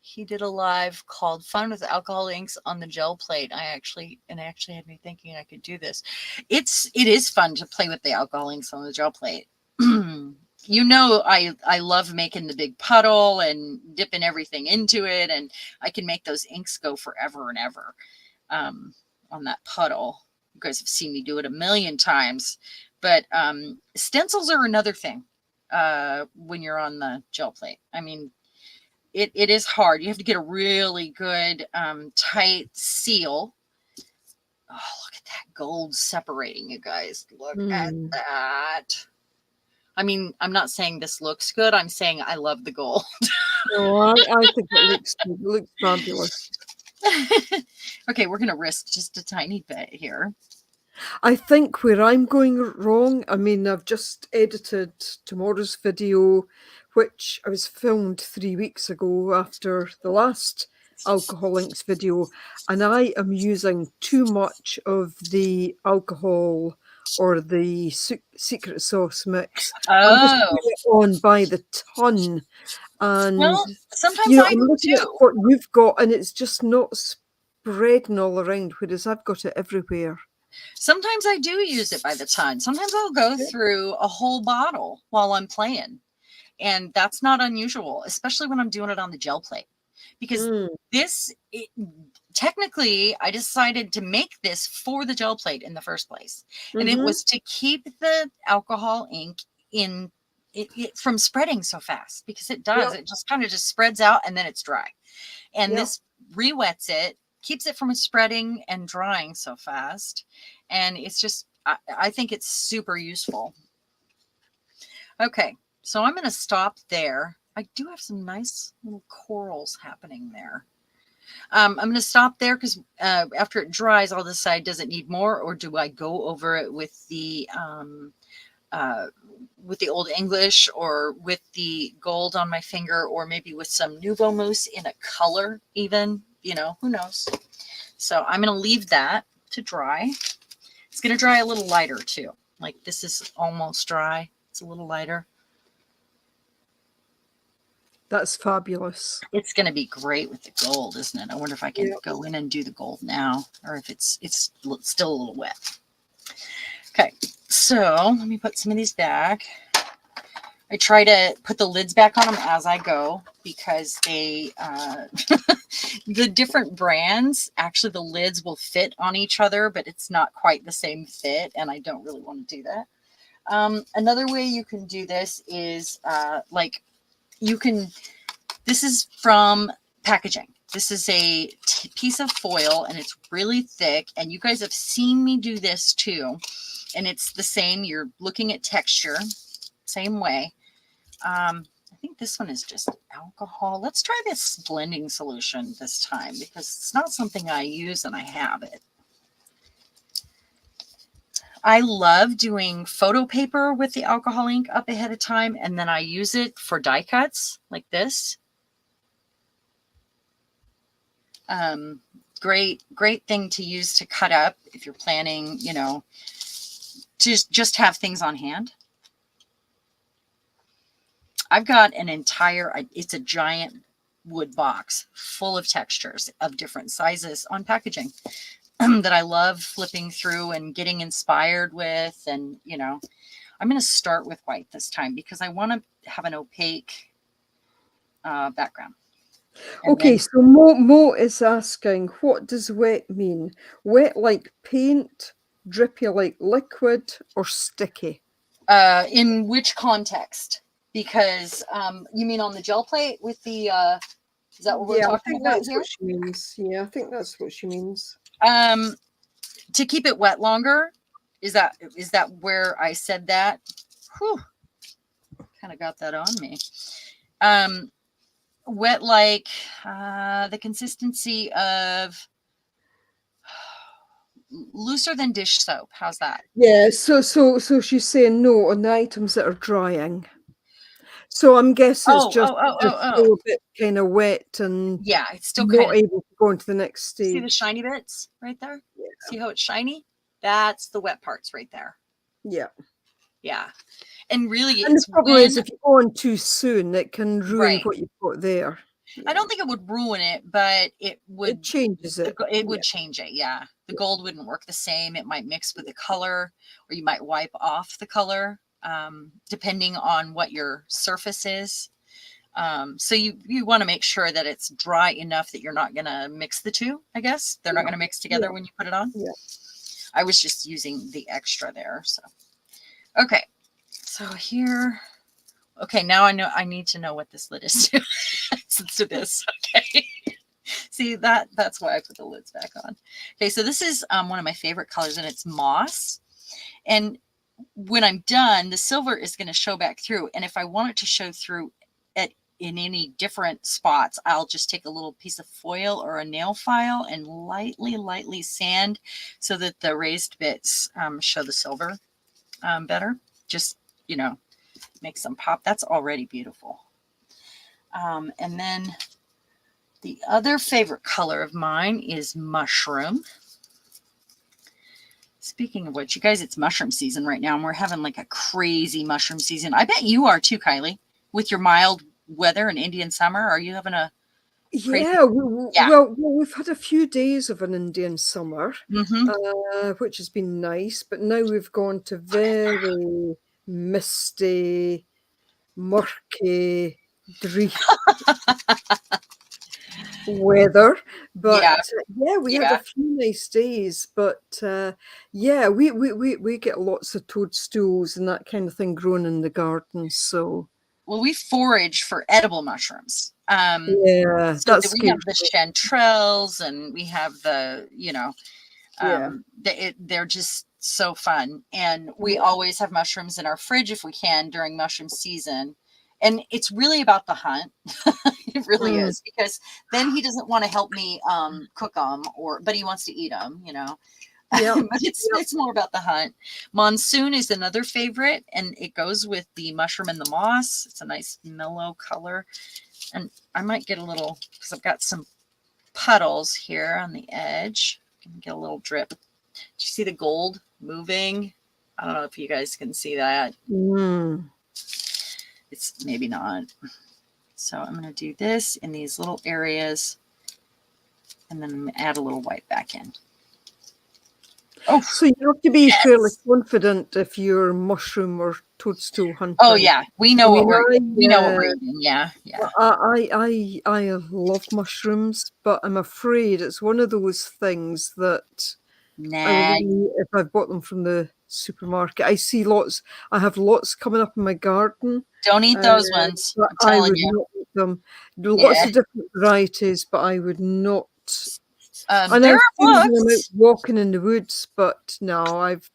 He did a live called Fun with Alcohol Inks on the gel plate. It actually had me thinking I could do this. It is fun to play with the alcohol inks on the gel plate. I love making the big puddle and dipping everything into it, and I can make those inks go forever and ever on that puddle. You guys have seen me do it a million times. But stencils are another thing when you're on the gel plate. I mean, it is hard. You have to get a really good tight seal. Oh, look at that gold separating, you guys. Look at that. I mean, I'm not saying this looks good. I'm saying I love the gold. Oh, I think it looks fabulous. Okay, we're going to risk just a tiny bit here. I think where I'm going wrong, I mean, I've just edited tomorrow's video, which I was filmed 3 weeks ago after the last alcohol inks video, and I am using too much of the alcohol or the secret sauce mix. I'm just putting it on by the ton. And sometimes I I'm looking at what you've got, and it's just not spreading all around, whereas I've got it everywhere. Sometimes I do use it by the ton. Sometimes I'll go through a whole bottle while I'm playing. And that's not unusual, especially when I'm doing it on the gel plate. Because technically, I decided to make this for the gel plate in the first place. And it was to keep the alcohol ink in it from spreading so fast, because it does. It just kind of just spreads out and then it's dry. And this re-wets it, keeps it from spreading and drying so fast. And it's just, I think it's super useful. Okay, so I'm going to stop there. I do have some nice little corals happening there. I'm going to stop there because after it dries, I'll decide, does it need more, or do I go over it with the Old English, or with the gold on my finger, or maybe with some Nuvo mousse in a color even, who knows. So I'm going to leave that to dry. It's going to dry a little lighter too. Like this is almost dry. It's a little lighter. That's fabulous. It's going to be great with the gold, isn't it? I wonder if I can go in and do the gold now, or if it's still a little wet. Okay, so let me put some of these back. I try to put the lids back on them as I go, because they, the different brands, actually the lids will fit on each other, but it's not quite the same fit, and I don't really want to do that. Another way you can do this is this is from packaging. This is a piece of foil, and it's really thick, and you guys have seen me do this too. And it's the same. You're looking at texture, same way. I think this one is just alcohol. Let's try this blending solution this time, because it's not something I use and I have it. I love doing photo paper with the alcohol ink up ahead of time, and then I use it for die cuts like this. Great thing to use to cut up if you're planning, to just have things on hand. I've got an entire, it's a giant wood box full of textures of different sizes on packaging that I love flipping through and getting inspired with. And, you know, I'm going to start with white this time because I want to have an opaque background. And Okay, then, so Mo is asking, what does wet mean? Wet like paint, drippy like liquid, or sticky? in which context? Because you mean on the gel plate with the, is that what we're Yeah, I talking think about that's here? what she means. Yeah, I think that's what she means. To keep it wet longer. Is that where I said that? Whew. Kind of got that on me. Wet like the consistency of looser than dish soap. How's that? Yeah, so she's saying no on the items that are drying. So I'm guessing it's just they're still a bit kind of wet and yeah, it's still kind not of able to go into the next stage. see the shiny bits right there? Yeah. See how it's shiny? That's the wet parts right there. Yeah. Yeah. And really, And it's the problem when is if you go on too soon, it can ruin right. what you've got there. I don't think it would ruin it, but it would. It changes it. It would change it. Yeah. The gold wouldn't work the same. It might mix with the color, or you might wipe off the color, depending on what your surface is. So you want to make sure that it's dry enough that you're not going to mix the two, I guess. They're not going to mix together when you put it on. Yeah. I was just using the extra there. So, okay. So here, okay, now I know I need to know what this lid is to since it is. Okay. See, that's why I put the lids back on. Okay, so this is one of my favorite colors, and it's moss. And when I'm done, the silver is going to show back through. And if I want it to show through in any different spots, I'll just take a little piece of foil or a nail file and lightly sand so that the raised bits show the silver better. Just, you know, make some pop. That's already beautiful. And then the other favorite color of mine is mushroom. Speaking of which, you guys, it's mushroom season right now, and we're having like a crazy mushroom season. I bet you are too, Kylie, with your mild weather and Indian summer. Are you having a crazy? Yeah, well, we've had a few days of an Indian summer, which has been nice, but now we've gone to very misty, murky, dreary weather. But we had a few nice days. But we get lots of toadstools and that kind of thing growing in the garden. So well, we forage for edible mushrooms. Yeah, so that's we have the chanterelles, and we have the, you know, they're just so fun. And we always have mushrooms in our fridge if we can during mushroom season. And it's really about the hunt. It really is, because then he doesn't want to help me cook them, but he wants to eat them, you know. Yeah. But it's more about the hunt. Monsoon is another favorite, and it goes with the mushroom and the moss. It's a nice mellow color. And I might get a little, because I've got some puddles here on the edge. Get a little drip. Do you see the gold moving? I don't know if you guys can see that. It's maybe not. So I'm going to do this in these little areas, and then I'm going to add a little white back in. Oh, so you have to be fairly confident if you're mushroom or toadstool hunting. Oh yeah, we know what we're eating. Yeah. I love mushrooms, but I'm afraid it's one of those things that I would eat if I bought them from the supermarket. I have lots coming up in my garden. Don't eat those ones. I'm telling you. Not eat them. Lots of different varieties, but I would not. And there are books. Them out walking in the woods, but no, I've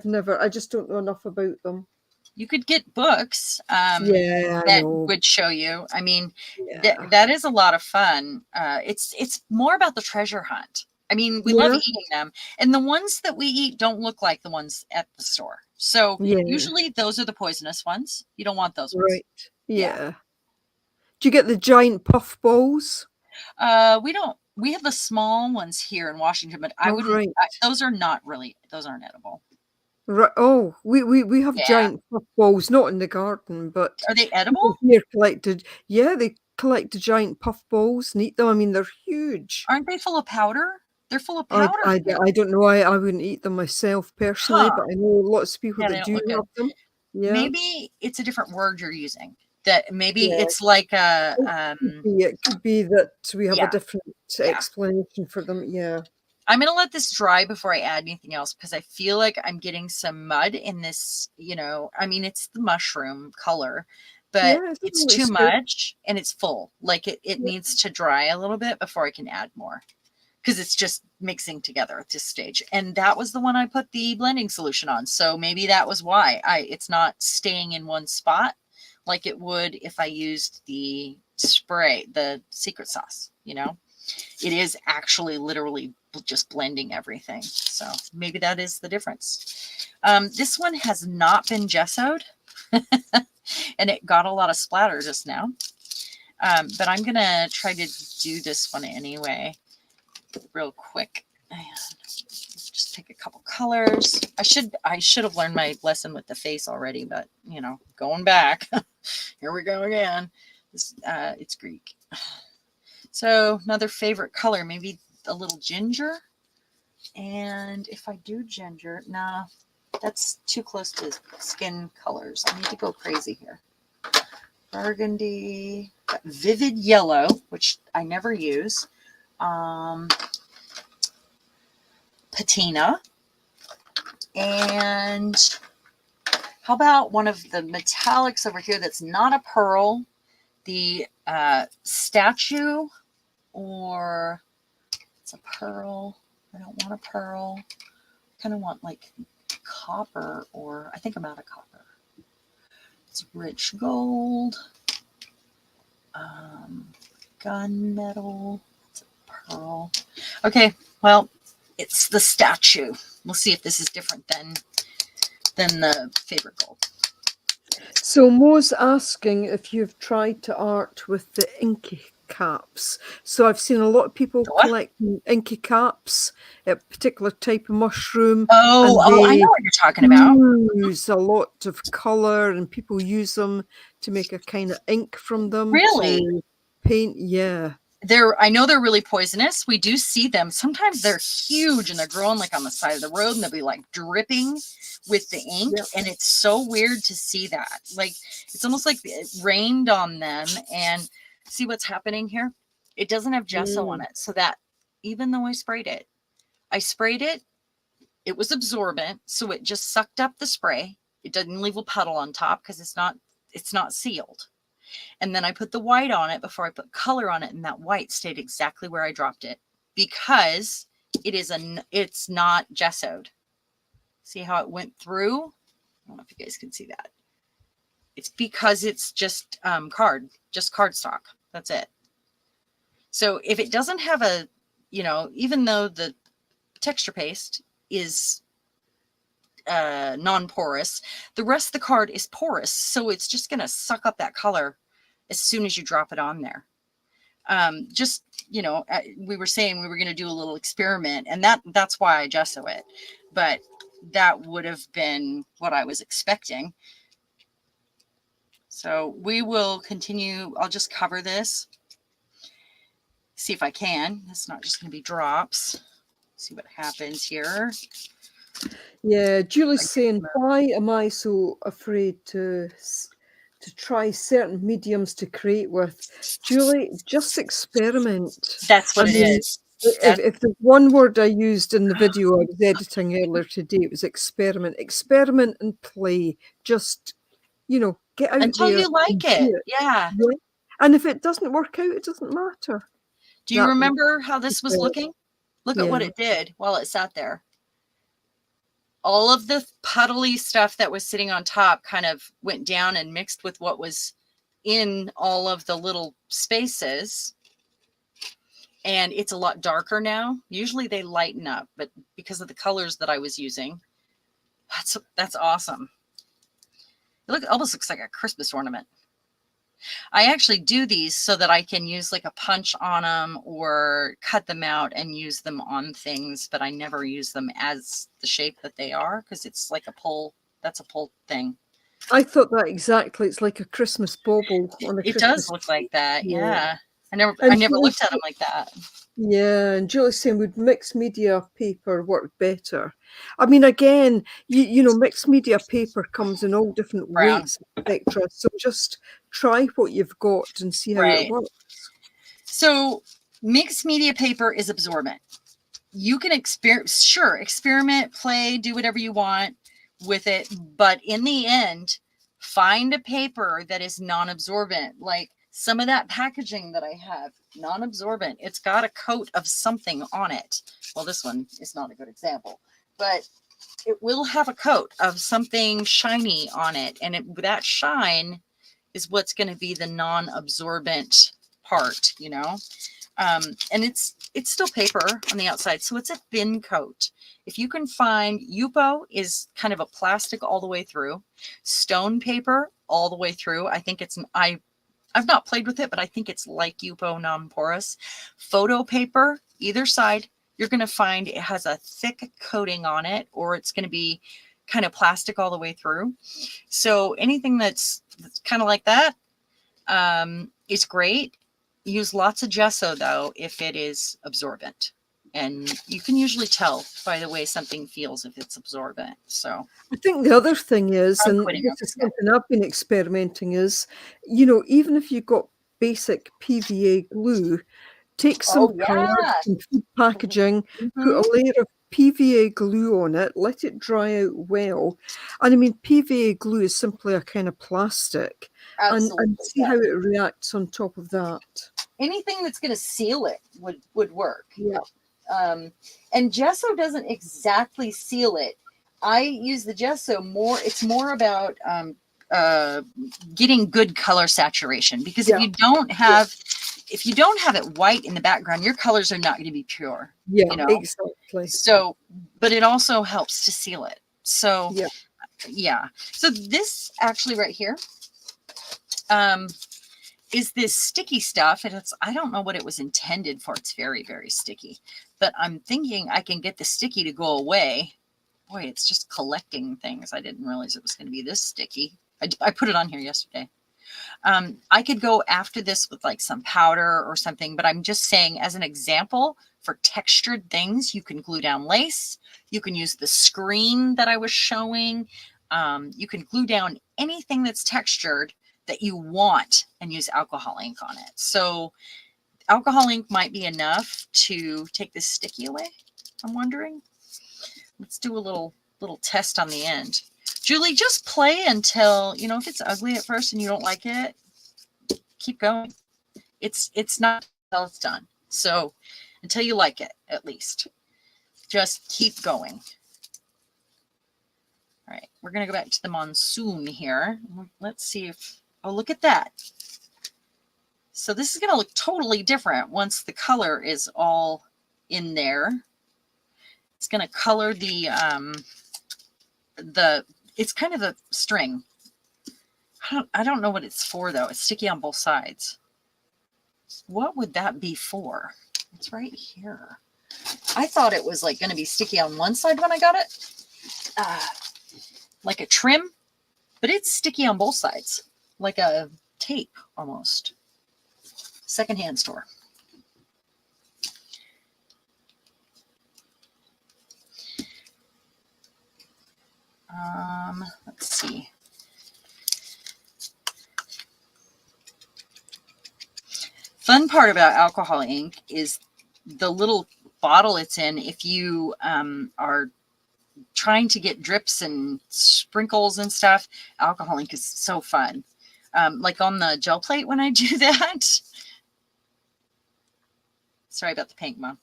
never. I just don't know enough about them. You could get books that would show you. I mean, that is a lot of fun. It's more about the treasure hunt. I mean, we love eating them, and the ones that we eat don't look like the ones at the store. So usually those are the poisonous ones. You don't want those ones. Right. Yeah. Do you get the giant puff balls? We don't. We have the small ones here in Washington, but I wouldn't. Those aren't edible. Right. Oh, we have giant puff balls, not in the garden, but are they edible? Here collected. Yeah, collect the giant puff balls and eat them? I mean, they're huge. Aren't they full of powder? They're full of I powder. I I don't know. I wouldn't eat them myself personally, Huh. but I know lots of people Yeah, they that don't do look good. have them. Yeah. Maybe it's a different word you're using. That maybe Yeah. it's like It could be that we have a yeah, different yeah. explanation for them. Yeah. I'm going to let this dry before I add anything else because I feel like I'm getting some mud in this, you know, I mean, it's the mushroom color, but Yeah, it's too looks good. much and it's full. Like it Yeah. needs to dry a little bit before I can add more because it's just mixing together at this stage. And that was the one I put the blending solution on. So maybe that was why it's not staying in one spot like it would if I used the spray, the secret sauce, you know? It is actually literally just blending everything. So maybe that is the difference. This one has not been gessoed and it got a lot of splatter just now. But I'm going to try to do this one anyway, real quick. And just pick a couple colors. I should have learned my lesson with the face already, but you know, going back, here we go again. This, it's Greek. So another favorite color, maybe a little ginger. And if I do ginger, nah, that's too close to skin colors. I need to go crazy here. Burgundy, vivid yellow, which I never use. Patina. And how about one of the metallics over here that's not a pearl? The statue, or it's a pearl. I don't want a pearl. I kind of want like copper, or I think I'm out of copper. It's rich gold. Gunmetal. It's a pearl. Okay, well, it's the statue. We'll see if this is different than the favorite gold. So Mo's asking if you've tried to art with the inky caps. So I've seen a lot of people collecting inky caps, a particular type of mushroom. Oh, and I know what you're talking about. Use a lot of color, and people use them to make a kind of ink from them to paint. Yeah. I know they're really poisonous. We do see them. Sometimes they're huge and they're growing like on the side of the road and they'll be like dripping with the ink. Yep. And it's so weird to see that. Like it's almost like it rained on them. And see what's happening here? It doesn't have gesso on it. So that even though I sprayed it, it was absorbent. So it just sucked up the spray. It doesn't leave a puddle on top because it's not sealed. And then I put the white on it before I put color on it, and that white stayed exactly where I dropped it because it's not gessoed. See how it went through? I don't know if you guys can see that. It's because it's just cardstock. That's it. So if it doesn't have a, you know, even though the texture paste is non-porous, the rest of the card is porous. So it's just going to suck up that color as soon as you drop it on there. Just, you know, we were saying we were going to do a little experiment, and that's why I gesso it, but that would have been what I was expecting. So we will continue. I'll just cover this, see if I can. It's not just going to be drops. See what happens here. Yeah, Julie's saying, why am I so afraid to try certain mediums to create with? Julie, just experiment. That's what it is. If there's one word I used in the video I was editing earlier today, it was experiment. Experiment and play. Just, you know, get out until there you like it. Yeah. And if it doesn't work out, it doesn't matter. Do you remember how this was looking? Look at what it did while it sat there. All of the puddly stuff that was sitting on top kind of went down and mixed with what was in all of the little spaces. And it's a lot darker now. Usually they lighten up, but because of the colors that I was using, that's awesome. It almost looks like a Christmas ornament. I actually do these so that I can use like a punch on them or cut them out and use them on things, but I never use them as the shape that they are because it's like a pull. That's a pull thing. I thought that exactly. It's like a Christmas bauble on a It does Christmas look tree. like that. Yeah. Yeah. I And never Julie's looked at them like that. yeah, and Julie's saying would mixed media paper work better? I mean, again, you know, mixed media paper comes in all different Brown. weights, etc. So just try what you've got and see how it Right. works. So mixed media paper is absorbent. You can experiment, play, do whatever you want with it. But in the end, find a paper that is non-absorbent. Like some of that packaging that I have, non-absorbent. It's got a coat of something on it. Well, this one is not a good example, but it will have a coat of something shiny on it. And that shine is what's going to be the non-absorbent part, you know? And it's still paper on the outside, so it's a thin coat. If you can find, Yupo is kind of a plastic all the way through, stone paper all the way through. I think it's I've not played with it, but I think it's like Yupo, non-porous. Photo paper, either side, you're going to find it has a thick coating on it, or it's going to be kind of plastic all the way through. So anything that's kind of like that is great. Use lots of gesso though if it is absorbent, and you can usually tell by the way something feels if it's absorbent. So I think the other thing is, I'm and quitting this them. is something I've been experimenting, is, you know, even if you've got basic PVA glue, take some Oh card, yeah. some food packaging, put Mm-hmm. a layer of PVA glue on it, let it dry out well. And I mean, PVA glue is simply a kind of plastic, and Absolutely. see how it reacts on top of that. Anything that's going to seal it would work. Yeah. And gesso doesn't exactly seal it. I use the gesso more. It's more about getting good color saturation, because Yeah. if you don't have it white in the background, your colors are not going to be pure. Yeah, You know. exactly. So, but it also helps to seal it. So, Yeah. yeah. So this actually right here is this sticky stuff, and I don't know what it was intended for. It's very, very sticky, but I'm thinking I can get the sticky to go away. Boy, it's just collecting things. I didn't realize it was going to be this sticky. I put it on here yesterday. I could go after this with like some powder or something, but I'm just saying as an example for textured things, you can glue down lace. You can use the screen that I was showing. You can glue down anything that's textured that you want and use alcohol ink on it. So alcohol ink might be enough to take this sticky away. I'm wondering. Let's do a little test on the end. Julie, just play until, you know, if it's ugly at first and you don't like it, keep going. It's not until it's done. So until you like it, at least, just keep going. All right, we're going to go back to the monsoon here. Let's see if, oh, look at that. So this is going to look totally different once the color is all in there. It's going to color it's kind of a string. I don't know what it's for though. It's sticky on both sides. What would that be for? It's right here. I thought it was like going to be sticky on one side when I got it. Like a trim, but it's sticky on both sides. Like a tape almost. Secondhand store. Let's see. Fun part about alcohol ink is the little bottle it's in. If you are trying to get drips and sprinkles and stuff, alcohol ink is so fun. Like on the gel plate when I do that. Sorry about the pink, Mom.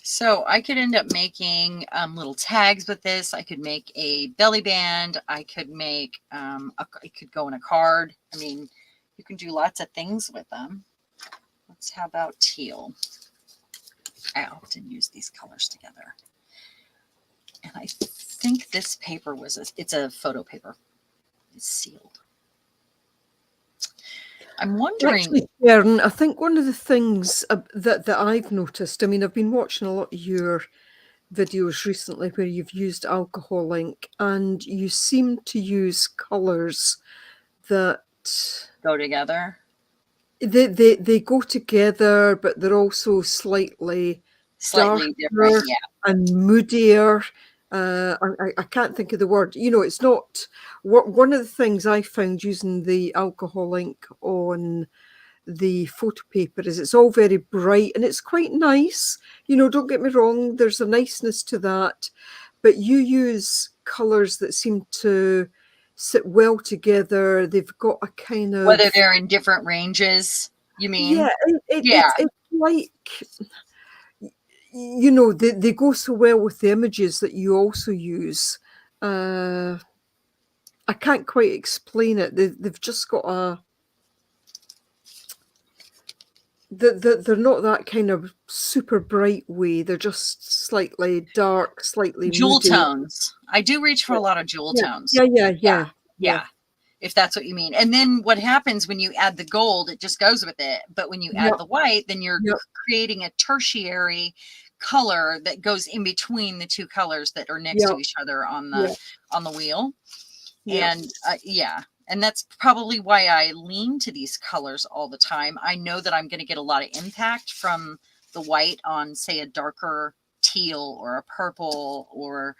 So I could end up making little tags with this. I could make a belly band. I could make, it could go in a card. I mean, you can do lots of things with them. How about teal? I often use these colors together. And I think this paper it's a photo paper. It's sealed. I'm wondering. Actually, Erin, I think one of the things that I've noticed, I mean, I've been watching a lot of your videos recently where you've used alcohol ink, and you seem to use colours that Go together. they go together, but they're also slightly Slightly different, darker yeah. and moodier. I can't think of the word. You know, it's not one of the things I found using the alcohol ink on the photo paper is it's all very bright and it's quite nice. You know, don't get me wrong, there's a niceness to that, but you use colours that seem to sit well together. They've got a kind Whether of, they're in different ranges, you yeah, mean? Yeah. it's like, you know, they go so well with the images that you also use. I can't quite explain it. They've just got a, they're not that kind of super bright way. They're just slightly dark, slightly Jewel moody. tones. I do reach for a lot of jewel Yeah, tones. yeah, yeah, Yeah. yeah, yeah, Yeah. If that's what you mean. And then what happens when you add the gold, it just goes with it. But when you add yeah, the white, then you're yeah, creating a tertiary color that goes in between the two colors that are next yeah, to each other on yeah, the wheel. yeah. And yeah, and that's probably why I lean to these colors all the time. I know that I'm going to get a lot of impact from the white on, say, a darker teal or a purple, or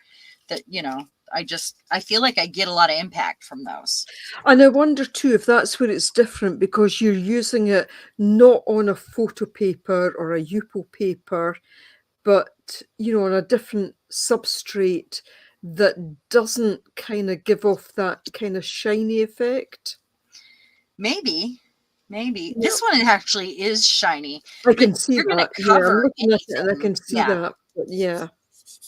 that, you know, I feel like I get a lot of impact from those. And I wonder too if that's where it's different because you're using it not on a photo paper or a Yupo paper, but you know, on a different substrate that doesn't kind of give off that kind of shiny effect. Maybe, Yeah, this one actually is shiny, I but can see you're going to that. Yeah, I'm cover looking at it and I anything. can see Yeah. that. But yeah.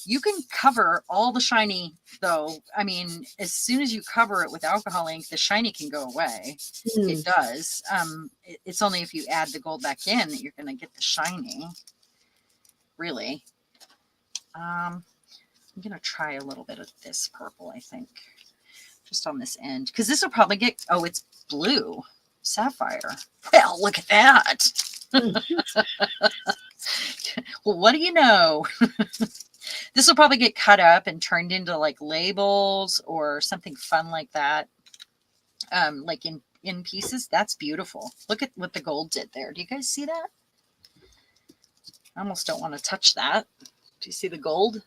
You can cover all the shiny though. I mean, as soon as you cover it with alcohol ink, the shiny can go away. Hmm. It does. It's only if you add the gold back in that you're going to get the shiny, really. I'm going to try a little bit of this purple, I think, just on this end, because this will probably get, oh, it's blue sapphire. Well, look at that. Well, what do you know? This will probably get cut up and turned into like labels or something fun like that. Like in pieces. That's beautiful. Look at what the gold did there. Do you guys see that? I almost don't want to touch that. Do you see the gold?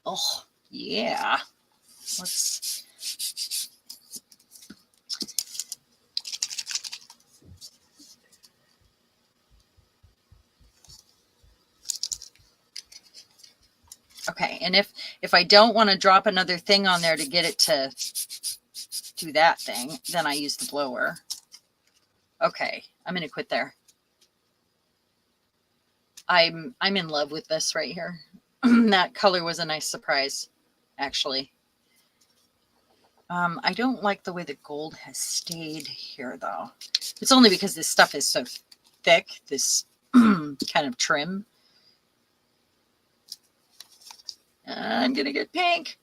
Oh, yeah. Let's. Okay, and if I don't want to drop another thing on there to get it to do that thing, then I use the blower. Okay, I'm gonna quit there. I'm in love with this right here. That color was a nice surprise, actually. I don't like the way the gold has stayed here, though. It's only because this stuff is so thick, this kind of trim. I'm going to get pink.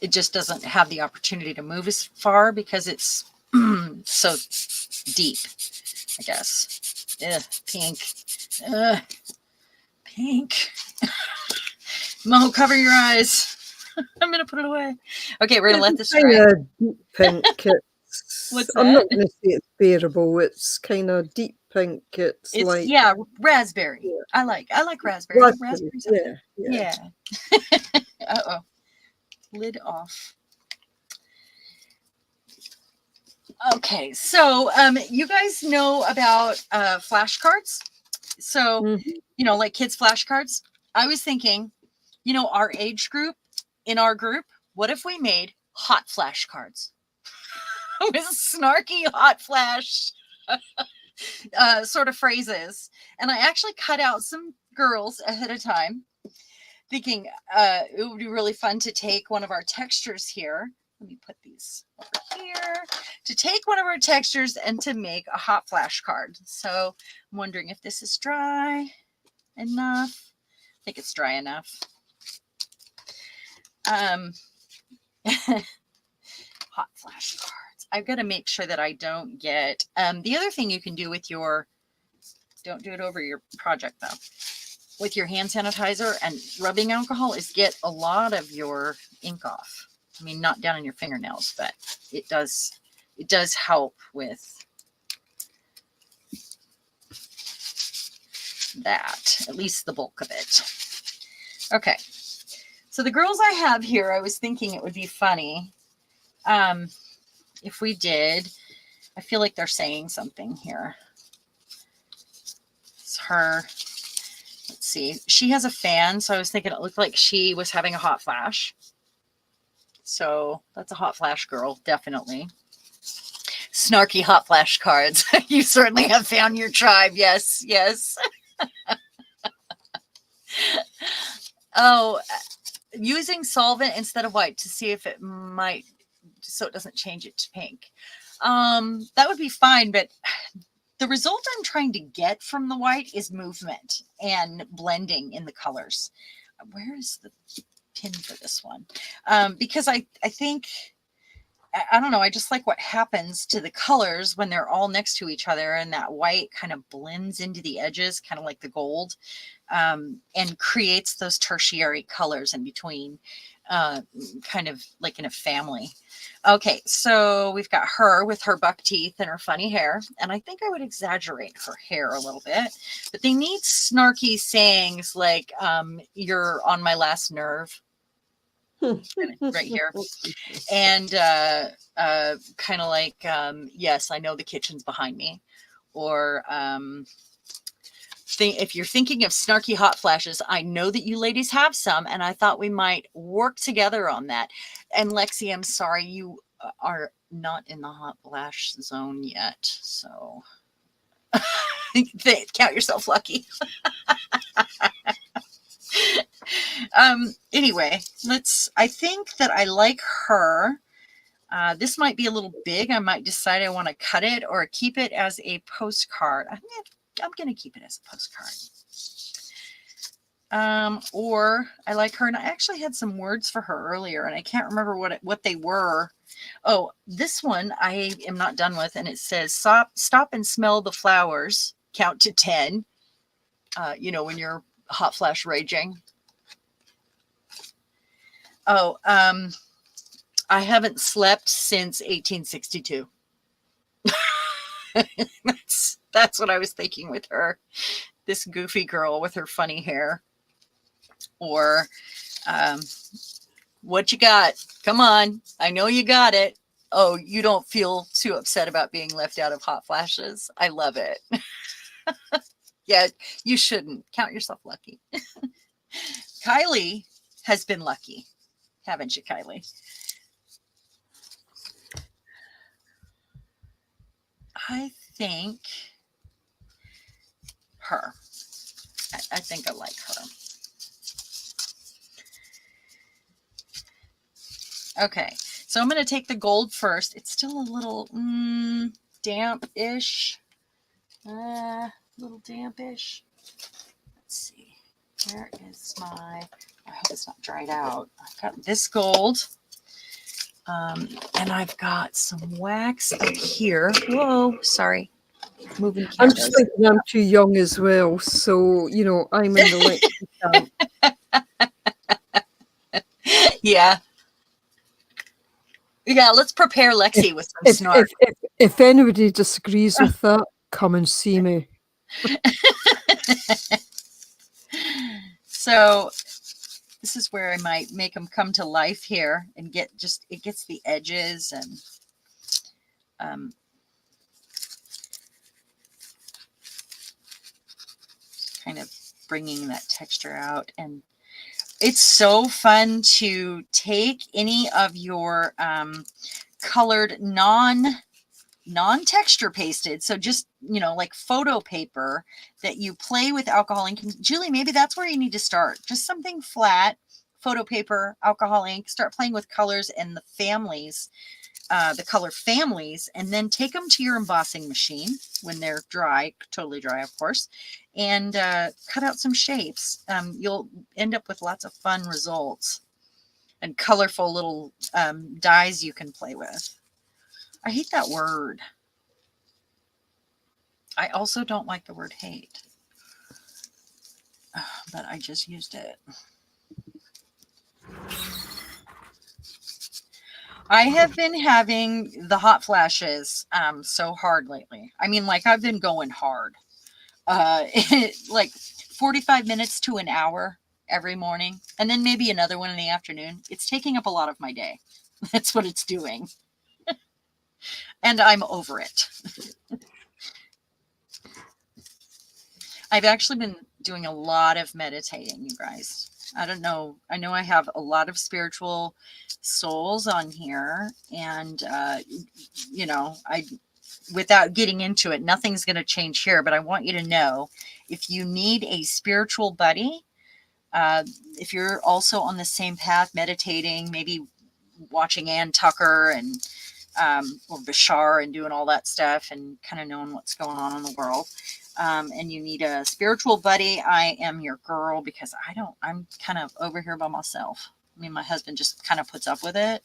It just doesn't have the opportunity to move as far because it's so deep, I guess. Ugh, pink. Ugh, pink. Mo, cover your eyes. I'm going to put it away. Okay, we're going to let this dry. Kind of deep pink. What's I'm not that? going to say it's bearable. It's kind of deep pink. It's like, yeah, raspberry. yeah. I like raspberry. Raspberry. Raspberries. Yeah, yeah. Yeah. Uh-oh. Lid off. Okay, so you guys know about flashcards? So, you know, like kids' flashcards. I was thinking, you know, our age group, in our group, what if we made hot flashcards with snarky hot flash sort of phrases? And I actually cut out some girls ahead of time, thinking it would be really fun to take one of our textures here. Let me put these over here to take one of our textures and to make a hot flash card. So I'm wondering if this is dry enough. I think it's dry enough. Hot flash cards. I've got to make sure that I don't get, the other thing you can do with your, don't do it over your project though, with your hand sanitizer and rubbing alcohol is get a lot of your ink off. I mean, not down in your fingernails, but it does help with that, at least the bulk of it. Okay. So the girls I have here, I was thinking it would be funny if we did, I feel like they're saying something here. It's her, let's see. She has a fan, so I was thinking it looked like she was having a hot flash. So that's a hot flash girl, definitely. Snarky hot flash cards. You certainly have found your tribe. Yes, yes. Oh, using solvent instead of white to see if it might, so it doesn't change it to pink. That would be fine, but the result I'm trying to get from the white is movement and blending in the colors. Where is the pin for this one? Because I think, I don't know, I just like what happens to the colors when they're all next to each other and that white kind of blends into the edges, kind of like the gold, and creates those tertiary colors in between, kind of like in a family. Okay, so we've got her with her buck teeth and her funny hair, and I think I would exaggerate her hair a little bit, but they need snarky sayings like, you're on my last nerve. Right here. And kind of like, yes, I know the kitchen's behind me. Or if you're thinking of snarky hot flashes, I know that you ladies have some, and I thought we might work together on that. And Lexi, I'm sorry, you are not in the hot flash zone yet. So count yourself lucky. Anyway, I think that I like her. This might be a little big. I might decide I want to cut it or keep it as a postcard. I'm going to keep it as a postcard. Or I like her, and I actually had some words for her earlier, and I can't remember what they were. Oh, this one I am not done with, and it says, stop and smell the flowers, count to 10. You know, when you're hot flash raging. Oh, I haven't slept since 1862. That's what I was thinking with her. This goofy girl with her funny hair. Or, what you got? Come on. I know you got it. Oh, you don't feel too upset about being left out of hot flashes. I love it. Yeah, you shouldn't. Count yourself lucky. Kylie has been lucky. Haven't you, Kylie? I think her. I think I like her. Okay, so I'm going to take the gold first. It's still a little damp-ish. Little damp-ish. Let's see. Where is my... I hope it's not dried out. I've got this gold. And I've got some wax up here. Whoa, sorry. Moving cameras. I'm just thinking I'm too young as well. So, you know, I'm in the camp. Yeah. Yeah, let's prepare Lexi with some snark. If anybody disagrees with that, come and see me. So this is where I might make them come to life here and it gets the edges and kind of bringing that texture out. And it's so fun to take any of your colored non-texture pasted, so just, you know, like photo paper that you play with alcohol ink. Julie, maybe that's where you need to start. Just something flat, photo paper, alcohol ink, start playing with colors and the families, the color families, and then take them to your embossing machine when they're dry, totally dry, of course, and cut out some shapes. You'll end up with lots of fun results and colorful little dies you can play with. I hate that word. I also don't like the word hate, but I just used it. I have been having the hot flashes so hard lately. I mean, like I've been going hard. Like 45 minutes to an hour every morning, and then maybe another one in the afternoon. It's taking up a lot of my day. That's what it's doing. And I'm over it. I've actually been doing a lot of meditating, you guys. I don't know. I know I have a lot of spiritual souls on here, and you know, without getting into it, nothing's going to change here, but I want you to know, if you need a spiritual buddy, if you're also on the same path, meditating, maybe watching Ann Tucker and or Bashar and doing all that stuff and kind of knowing what's going on in the world, and you need a spiritual buddy, I am your girl, because I'm kind of over here by myself. I mean, my husband just kind of puts up with it.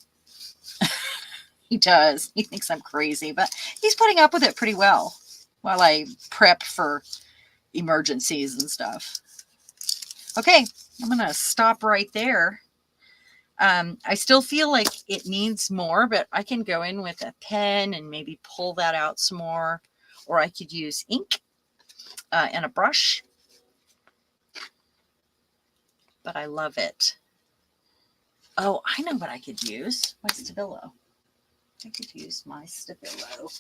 He does. He thinks I'm crazy, but he's putting up with it pretty well while I prep for emergencies and stuff. Okay, I'm going to stop right there. I still feel like it needs more, but I can go in with a pen and maybe pull that out some more, or I could use ink and a brush. But I love it. Oh, I know what I could use. My Stabilo. I could use my Stabilo.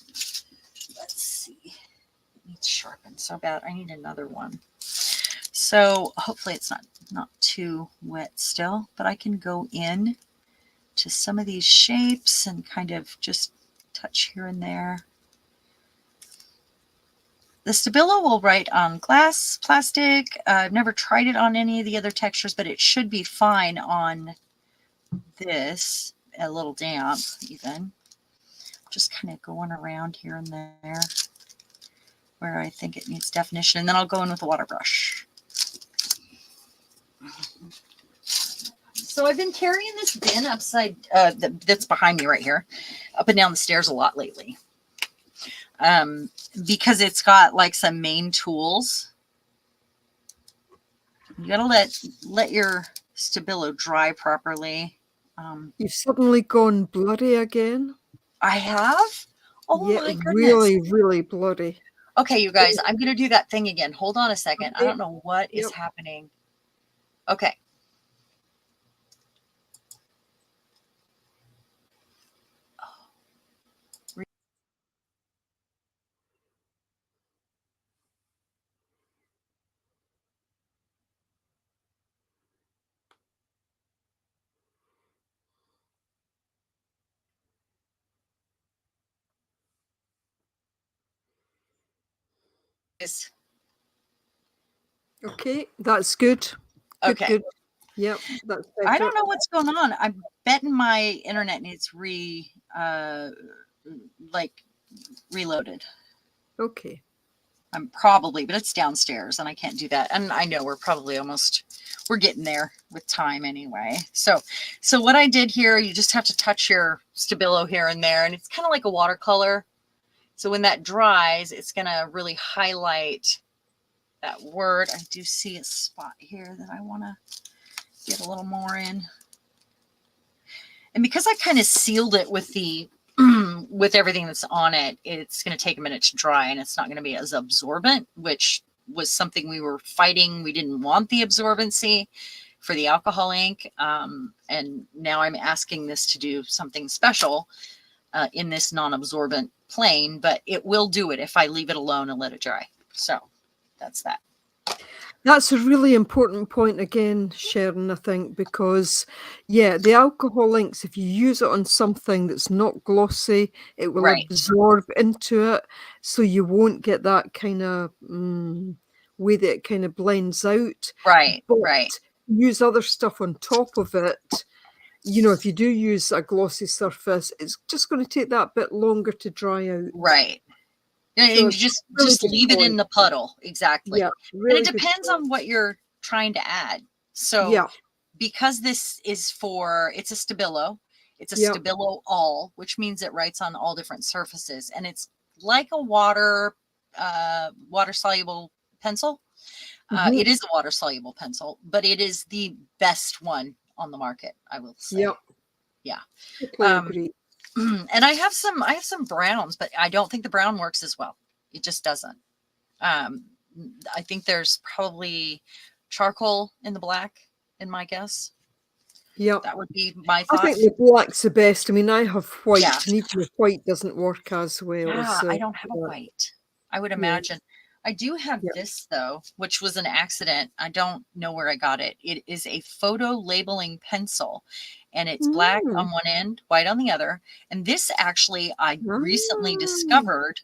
Let's see. It needs sharpened so bad. I need another one. So hopefully it's not too wet still, but I can go in to some of these shapes and kind of just touch here and there. The Stabilo will write on glass, plastic. I've never tried it on any of the other textures, but it should be fine on this. A little damp even. Just kind of going around here and there where I think it needs definition. And then I'll go in with a water brush. So I've been carrying this bin upside, that's behind me right here, up and down the stairs a lot lately. Because it's got like some main tools. You gotta let your Stabilo dry properly. You've suddenly gone bloody again. I have? Oh yeah, my goodness. Really, really bloody. Okay, you guys, I'm going to do that thing again. Hold on a second. Okay. I don't know what is happening. Okay. Okay, that's good. Okay. Good. Yep, that's better. I don't know what's going on. I'm betting my internet needs reloaded. Okay. I'm probably, but it's downstairs and I can't do that. And I know we're getting there with time anyway. So what I did here, you just have to touch your Stabilo here and there, and it's kind of like a watercolor. So when that dries, it's going to really highlight that word. I do see a spot here that I want to get a little more in. And because I kind of sealed it with with everything that's on it, it's going to take a minute to dry, and it's not going to be as absorbent, which was something we were fighting. We didn't want the absorbency for the alcohol ink. And now I'm asking this to do something special in this non-absorbent plane, but it will do it if I leave it alone and let it dry. So that's that. That's a really important point again, Sharon, I think, because, yeah, the alcohol inks, if you use it on something that's not glossy, it will absorb into it. So you won't get that kind of way that it kind of blends out. Right, but right. Use other stuff on top of it. You know, if you do use a glossy surface, it's just going to take that bit longer to dry out. Right. And so just leave it in the puddle. Exactly. Yeah, really, and it depends on what you're trying to add. So because this is it's a Stabilo, It's a Yep. Stabilo all, which means it writes on all different surfaces. And it's like a water soluble pencil. Mhm. It is a water soluble pencil, but it is the best one on the market, I will say. Yep. Yeah. Totally agree. And I have some browns, but I don't think the brown works as well. It just doesn't. I think there's probably charcoal in the black, in my guess. Yep. That would be my I thought. think the black's the best. I mean, I have white, Yeah. and even the white doesn't work as well. Yeah, So I don't have a white. I would imagine. I do have Yep. this though, which was an accident. I don't know where I got it. It is a photo labeling pencil, and it's black on one end, white on the other. And this actually I recently discovered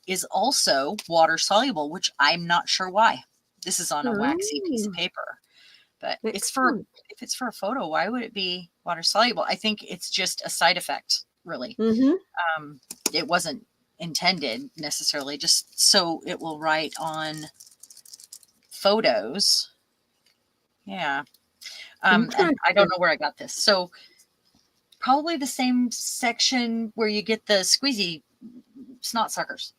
is also water soluble, which I'm not sure why. This is on a waxy piece of paper, but it's for, if it's for a photo, why would it be water soluble? I think it's just a side effect, really. It wasn't intended necessarily, just so it will write on photos. Yeah. And I don't know where I got this. So probably the same section where you get the squeezy snot suckers.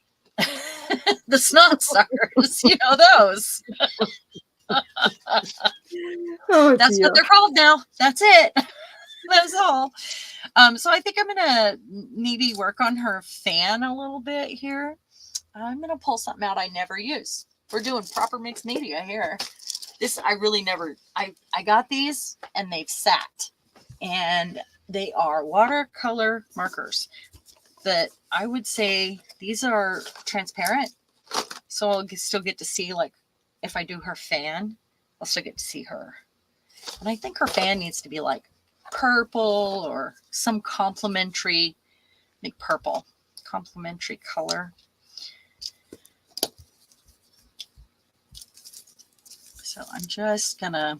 The snot suckers, you know, those. That's what they're called now. That's it. That's all. So I think I'm gonna maybe work on her fan a little bit here. I'm gonna pull something out I never use. We're doing proper mixed media here. This I really never. I got these and they've sat, and they are watercolor markers that I would say these are transparent, so I'll still get to see, like, if I do her fan, I'll still get to see her. And I think her fan needs to be like purple or some complementary, like purple, complementary color. So I'm just gonna,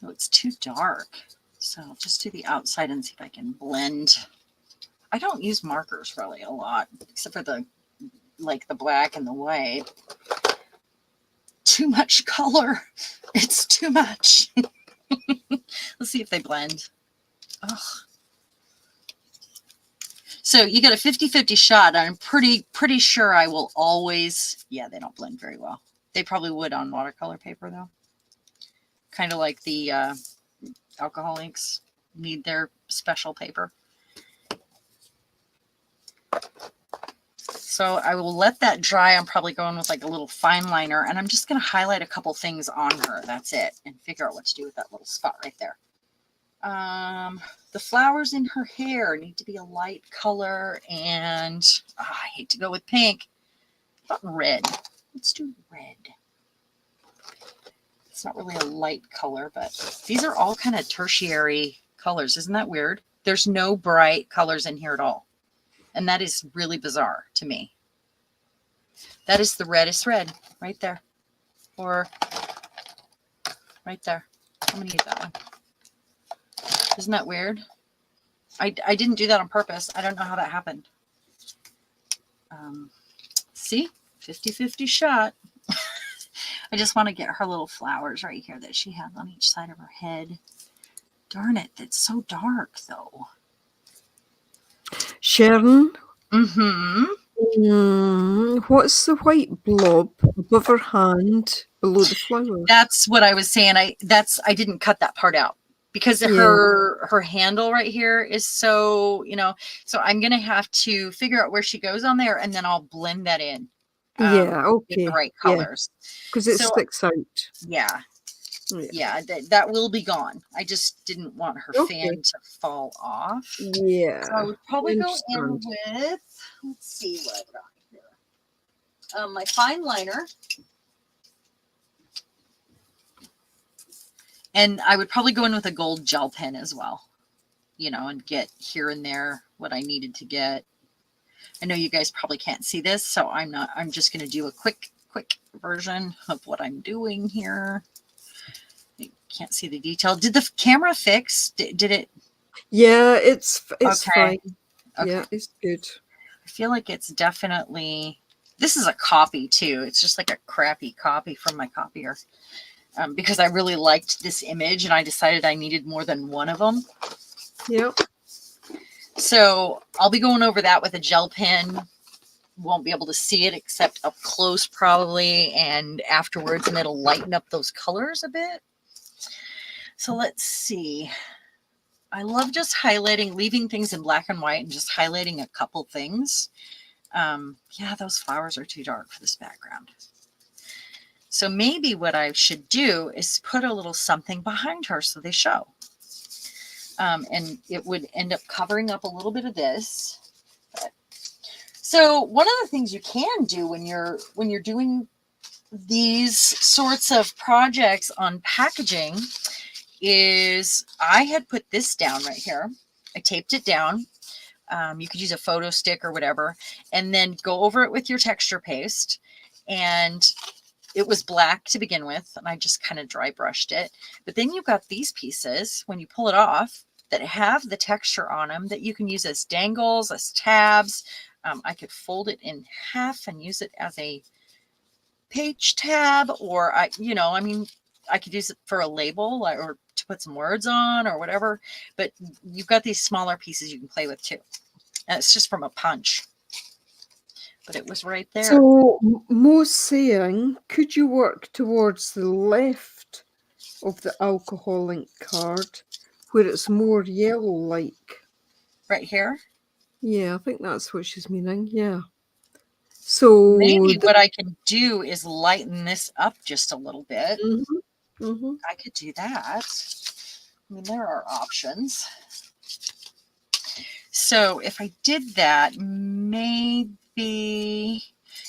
oh, it's too dark. So I'll just do the outside and see if I can blend. I don't use markers really a lot, except for the, like the black and the white. Too much color. It's too much. Let's see if they blend. Ugh. So you got a 50-50 shot. I'm pretty sure I will always, yeah, they don't blend very well. They probably would on watercolor paper though. Kind of like the alcohol inks need their special paper. So I will let that dry. I'm probably going with like a little fine liner, and I'm just going to highlight a couple things on her. That's it. And figure out what to do with that little spot right there. The flowers in her hair need to be a light color, and I hate to go with pink. How about red? Let's do red. It's not really a light color, but these are all kind of tertiary colors. Isn't that weird? There's no bright colors in here at all. And that is really bizarre to me. That is the reddest red right there. Or right there. I'm going to use that one. Isn't that weird? I didn't do that on purpose. I don't know how that happened. See? 50-50 shot. I just want to get her little flowers right here that she has on each side of her head. Darn it. That's so dark, though. Sharon? Mm-hmm. What's the white blob above her hand below the flower? That's what I was saying. I didn't cut that part out because her handle right here is so, you know, so I'm going to have to figure out where she goes on there, and then I'll blend that in. Yeah, okay. With the right colors. Because it sticks out. Yeah. Yeah, that will be gone. I just didn't want her fan to fall off. Yeah. So I would probably go in with, let's see what I've got here. My fine liner. And I would probably go in with a gold gel pen as well, you know, and get here and there what I needed to get. I know you guys probably can't see this, so I'm just going to do a quick version of what I'm doing here. You can't see the detail. Did the camera fix? Did it? Yeah, it's fine. Okay. Yeah, it's good. I feel like it's definitely, this is a copy too. It's just like a crappy copy from my copier. because I really liked this image and I decided I needed more than one of them. Yep. So I'll be going over that with a gel pen. Won't be able to see it except up close probably, and afterwards, and it'll lighten up those colors a bit. So let's see. I love just highlighting, leaving things in black and white and just highlighting a couple things. Yeah, those flowers are too dark for this background. So maybe what I should do is put a little something behind her so they show. And it would end up covering up a little bit of this. So one of the things you can do when you're doing these sorts of projects on packaging is I had put this down right here. I taped it down. You could use a photo stick or whatever, and then go over it with your texture paste. And it was black to begin with, and I just kind of dry brushed it. But then you've got these pieces, when you pull it off, that have the texture on them that you can use as dangles, as tabs. I could fold it in half and use it as a page tab, or I could use it for a label or to put some words on or whatever. But you've got these smaller pieces you can play with too. And it's just from a punch. But it was right there. So Mo's saying, could you work towards the left of the alcohol ink card where it's more yellow-like? Right here? Yeah, I think that's what she's meaning. Yeah. So maybe what I can do is lighten this up just a little bit. I could do that. I mean, there are options. So if I did that, maybe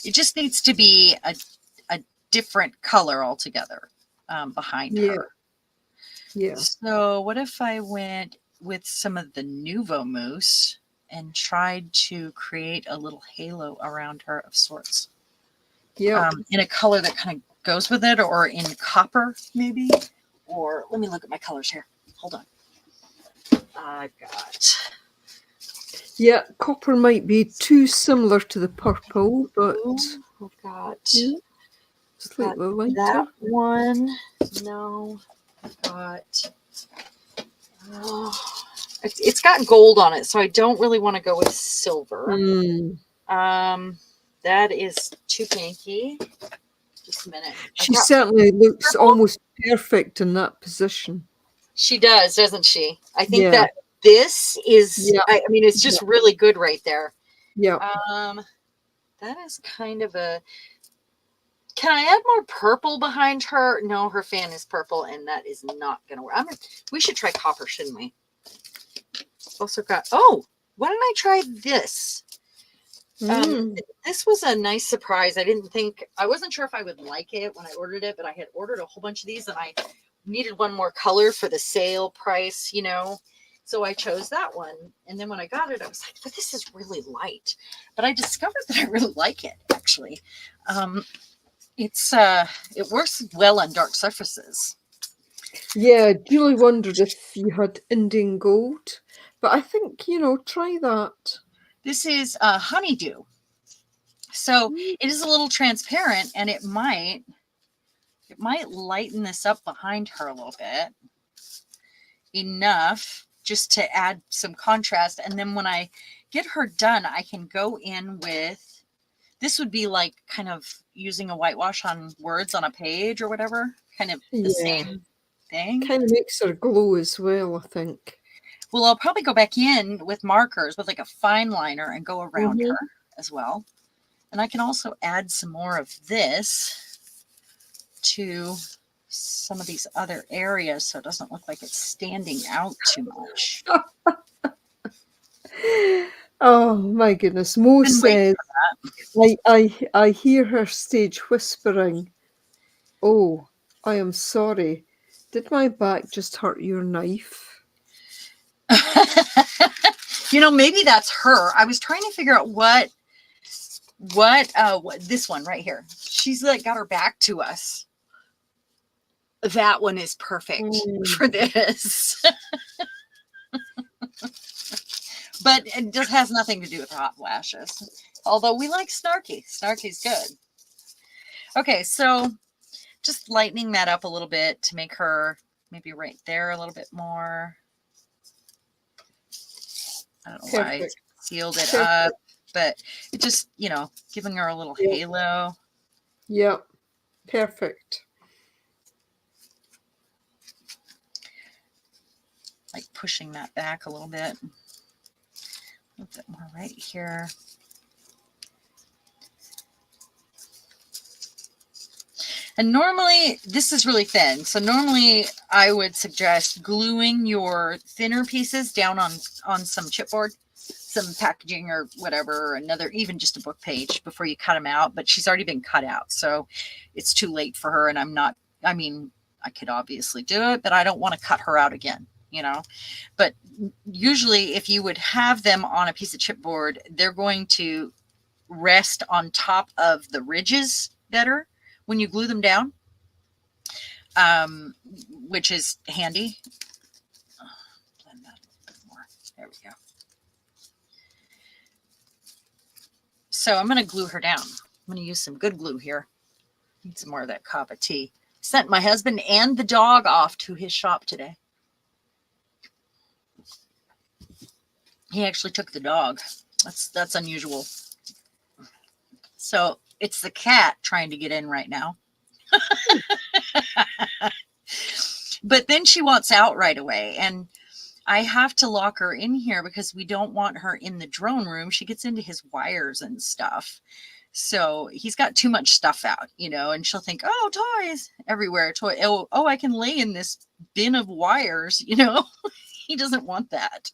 it just needs to be a different color altogether behind her. Yeah. So what if I went with some of the Nuvo mousse and tried to create a little halo around her of sorts? Yeah. In a color that kind of goes with it, or in copper maybe. Or let me look at my colors here. Hold on. I've got... Yeah, copper might be too similar to the purple, but I've got slightly lighter. That one. No, I've got... it's got gold on it, so I don't really want to go with silver. That is too pinky. Just a minute. She certainly looks almost perfect in that position. She does, doesn't she? I think that this is, I mean, it's just really good right there. Yeah. That is kind of a, can I add more purple behind her? No, her fan is purple, and that is not going to work. We should try copper, shouldn't we? Also got, why don't I try this? This was a nice surprise. I wasn't sure if I would like it when I ordered it, but I had ordered a whole bunch of these and I needed one more color for the sale price, so I chose that one. And then when I got it, I was like, but this is really light. But I discovered that I really like it, actually. It works well on dark surfaces. Yeah, Julie wondered if you had Indian gold, but I think, try that. This is honeydew. So it is a little transparent, and it might lighten this up behind her a little bit. Enough just to add some contrast. And then when I get her done, I can go in with, this would be like kind of using a whitewash on words on a page or whatever. Kind of the same thing. Kind of makes her glow as well, I think. Well, I'll probably go back in with markers with like a fine liner and go around her as well. And I can also add some more of this to some of these other areas so it doesn't look like it's standing out too much. Oh my goodness. Mo says, I hear her stage whispering, "Oh, I am sorry. Did my back just hurt your knife?" Maybe that's her. I was trying to figure out what this one right here. She's like got her back to us. That one is perfect for this. But it just has nothing to do with hot flashes. Although we like snarky. Snarky's good. Okay, so just lightening that up a little bit to make her maybe right there a little bit more. I don't know why I sealed it up, but it just, you know, giving her a little halo. Yep. Perfect. Like pushing that back a little bit more right here. And normally this is really thin. So normally I would suggest gluing your thinner pieces down on some chipboard, some packaging or whatever, another, even just a book page before you cut them out. But she's already been cut out. So it's too late for her. And I'm not, I mean, I could obviously do it, but I don't want to cut her out again, you know. But usually if you would have them on a piece of chipboard, they're going to rest on top of the ridges better when you glue them down, which is handy. Blend that a little bit more. There we go. So I'm going to glue her down. I'm going to use some good glue here. Need some more of that cup of tea. Sent my husband and the dog off to his shop today. He actually took the dog. That's unusual. So it's the cat trying to get in right now. But then she wants out right away. And I have to lock her in here because we don't want her in the drone room. She gets into his wires and stuff. So he's got too much stuff out, you know, and she'll think, oh, toys everywhere. Oh, I can lay in this bin of wires, you know. He doesn't want that.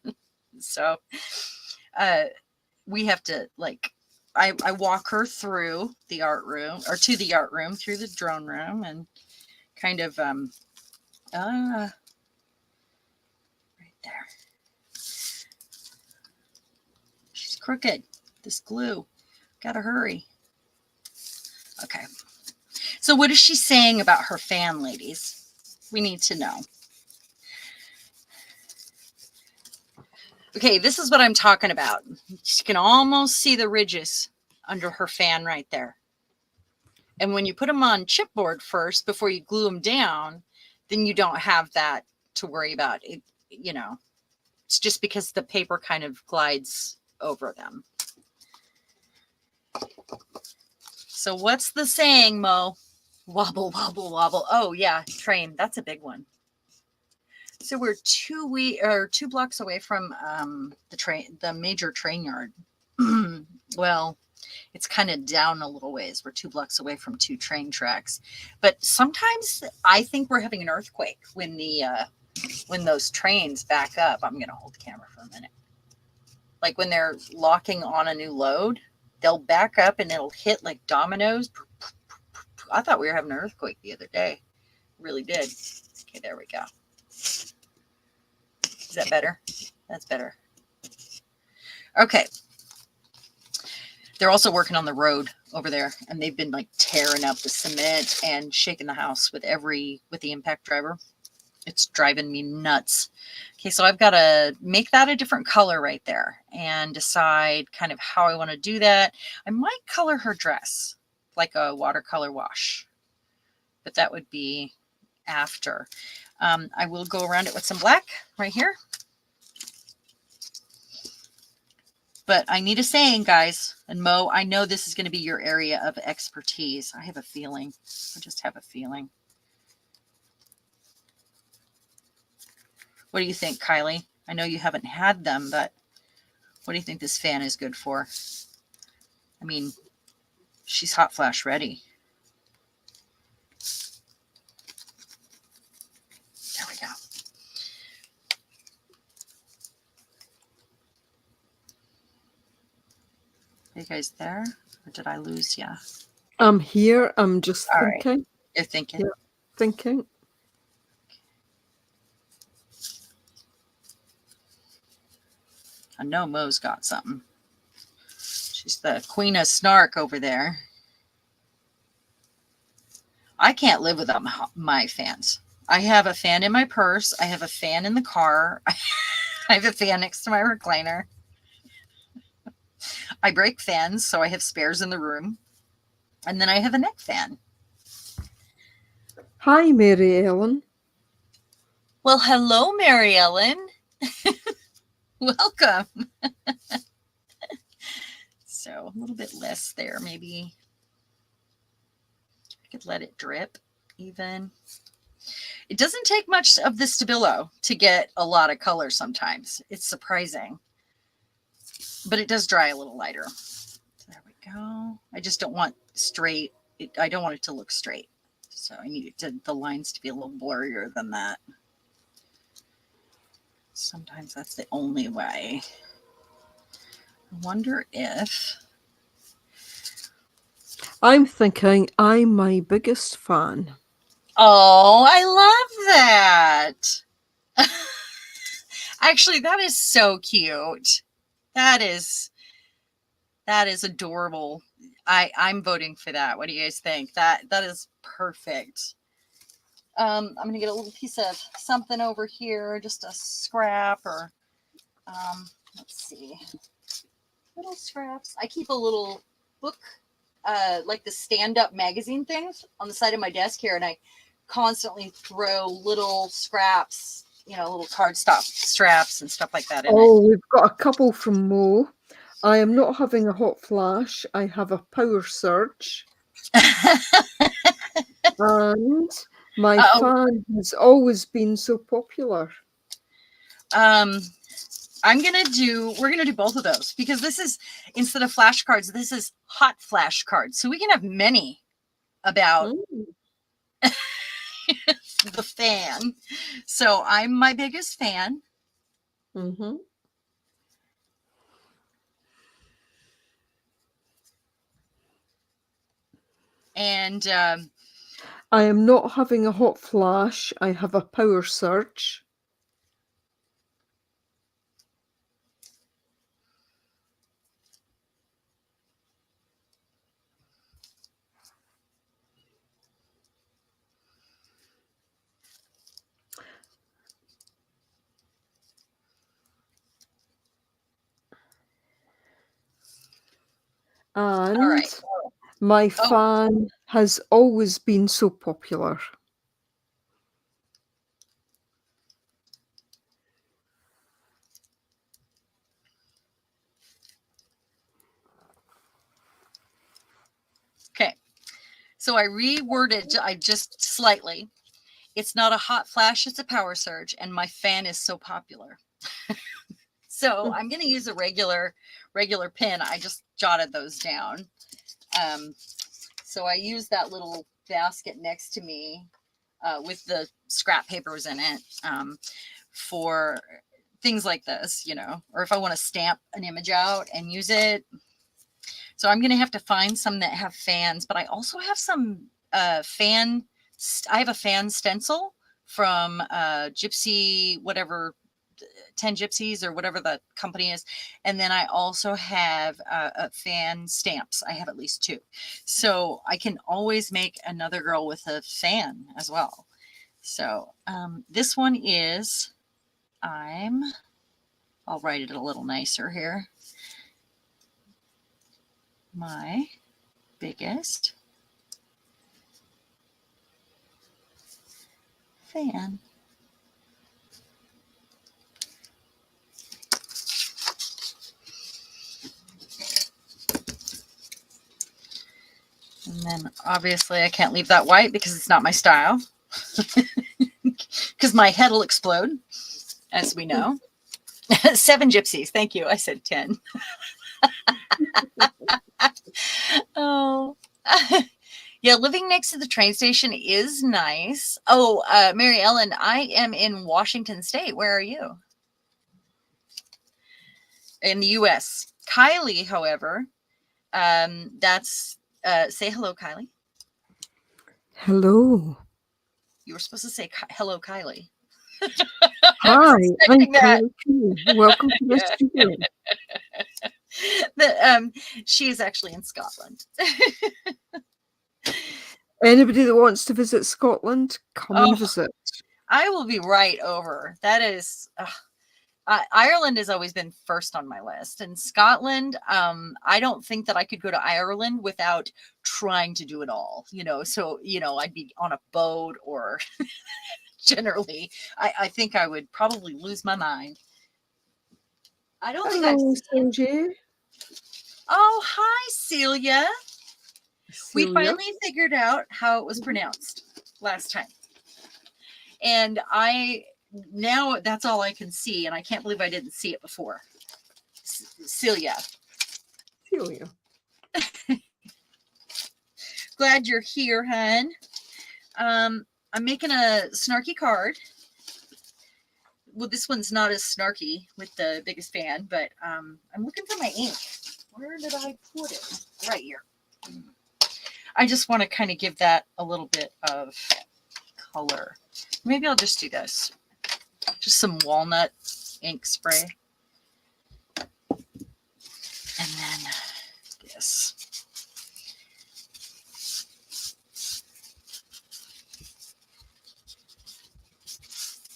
So we have to, like, I walk her through the art room, or to the art room, through the drone room, and kind of right there. She's crooked. This glue. Gotta hurry. Okay. So what is she saying about her fan, ladies? We need to know. Okay, this is what I'm talking about. You can almost see the ridges under her fan right there. And when you put them on chipboard first, before you glue them down, then you don't have that to worry about. It, you know, it's just because the paper kind of glides over them. So what's the saying, Mo? Wobble, wobble, wobble. Oh yeah, train. That's a big one. So we're 2 blocks away from the major train yard. Well, it's kind of down a little ways. We're 2 blocks away from 2 train tracks. But sometimes I think we're having an earthquake when those trains back up. I'm going to hold the camera for a minute. Like when they're locking on a new load, they'll back up and it'll hit like dominoes. I thought we were having an earthquake the other day. Really did. Okay, there we go. Is that better? That's better. Okay. They're also working on the road over there, and they've been like tearing up the cement and shaking the house with the impact driver. It's driving me nuts. Okay, so I've got to make that a different color right there and decide kind of how I want to do that. I might color her dress like a watercolor wash, but that would be after. I will go around it with some black right here. But I need a saying, guys. And Mo, I know this is going to be your area of expertise. I have a feeling. I just have a feeling. What do you think, Kylie? I know you haven't had them, but what do you think this fan is good for? I mean, she's hot flash ready. There we go. Are you guys there? Or did I lose you? I'm here. I'm just thinking. Right. You're thinking. Yeah, thinking. I know Mo's got something. She's the queen of snark over there. I can't live without my fans. I have a fan in my purse. I have a fan in the car. I have a fan next to my recliner. I break fans, so I have spares in the room. And then I have a neck fan. Hi, Mary Ellen. Well, hello, Mary Ellen. Welcome. So a little bit less there, maybe. I could let it drip even. It doesn't take much of the Stabilo to get a lot of color sometimes. It's surprising. But it does dry a little lighter. There we go. I just don't want straight. I don't want it to look straight. So I need the lines to be a little blurrier than that. Sometimes that's the only way. I wonder if... I'm thinking I'm my biggest fan. Oh, I love that. Actually, that is so cute. That is adorable. I'm voting for that. What do you guys think? That is perfect. I'm gonna get a little piece of something over here, just a scrap, or let's see, little scraps. I keep a little book, like the stand-up magazine things on the side of my desk here, and I constantly throw little scraps, little cardstock straps and stuff like that in it. We've got a couple from Mo. I am not having a hot flash. I have a power surge. And my fan has always been so popular. We're gonna do both of those, because this is, instead of flashcards, this is hot flashcards. So we can have many about the fan. So I'm my biggest fan. Mm-hmm. And I am not having a hot flash. I have a power surge. And all right. My fan has always been so popular. Okay, so I reworded just slightly. It's not a hot flash, it's a power surge, and my fan is so popular. So I'm going to use a regular pen. I just jotted those down. So I use that little basket next to me with the scrap papers in it for things like this, or if I want to stamp an image out and use it. So I'm going to have to find some that have fans, but I also have some I have a fan stencil from Gypsy, whatever, 10 Gypsies or whatever the company is. And then I also have fan stamps. I have at least 2. So I can always make another girl with a fan as well. So this one is, I'll write it a little nicer here. My biggest fan. And then obviously I can't leave that white because it's not my style. Because my head will explode, as we know. 7 Gypsies. Thank you. I said 10. Oh. Yeah, living next to the train station is nice. Oh, Mary Ellen, I am in Washington State. Where are you? In the U.S. Kylie, however, that's, say hello, Kylie. Hello. You were supposed to say hello, Kylie. Hi, I'm Kylie Coo. Welcome to the studio. She is actually in Scotland. Anybody that wants to visit Scotland, come and visit. I will be right over. That is, Ireland has always been first on my list, and Scotland. I don't think that I could go to Ireland without trying to do it all. So I'd be on a boat, or generally, I think I would probably lose my mind. I don't think I've seen. Celia. Oh, hi, Celia. We finally figured out how it was pronounced last time. And now that's all I can see, and I can't believe I didn't see it before. Celia. Glad you're here, hun. I'm making a snarky card. Well, this one's not as snarky with the biggest fan, but I'm looking for my ink. Where did I put it? Right here. I just want to kind of give that a little bit of color. Maybe I'll just do this. Just some walnut ink spray. And then this.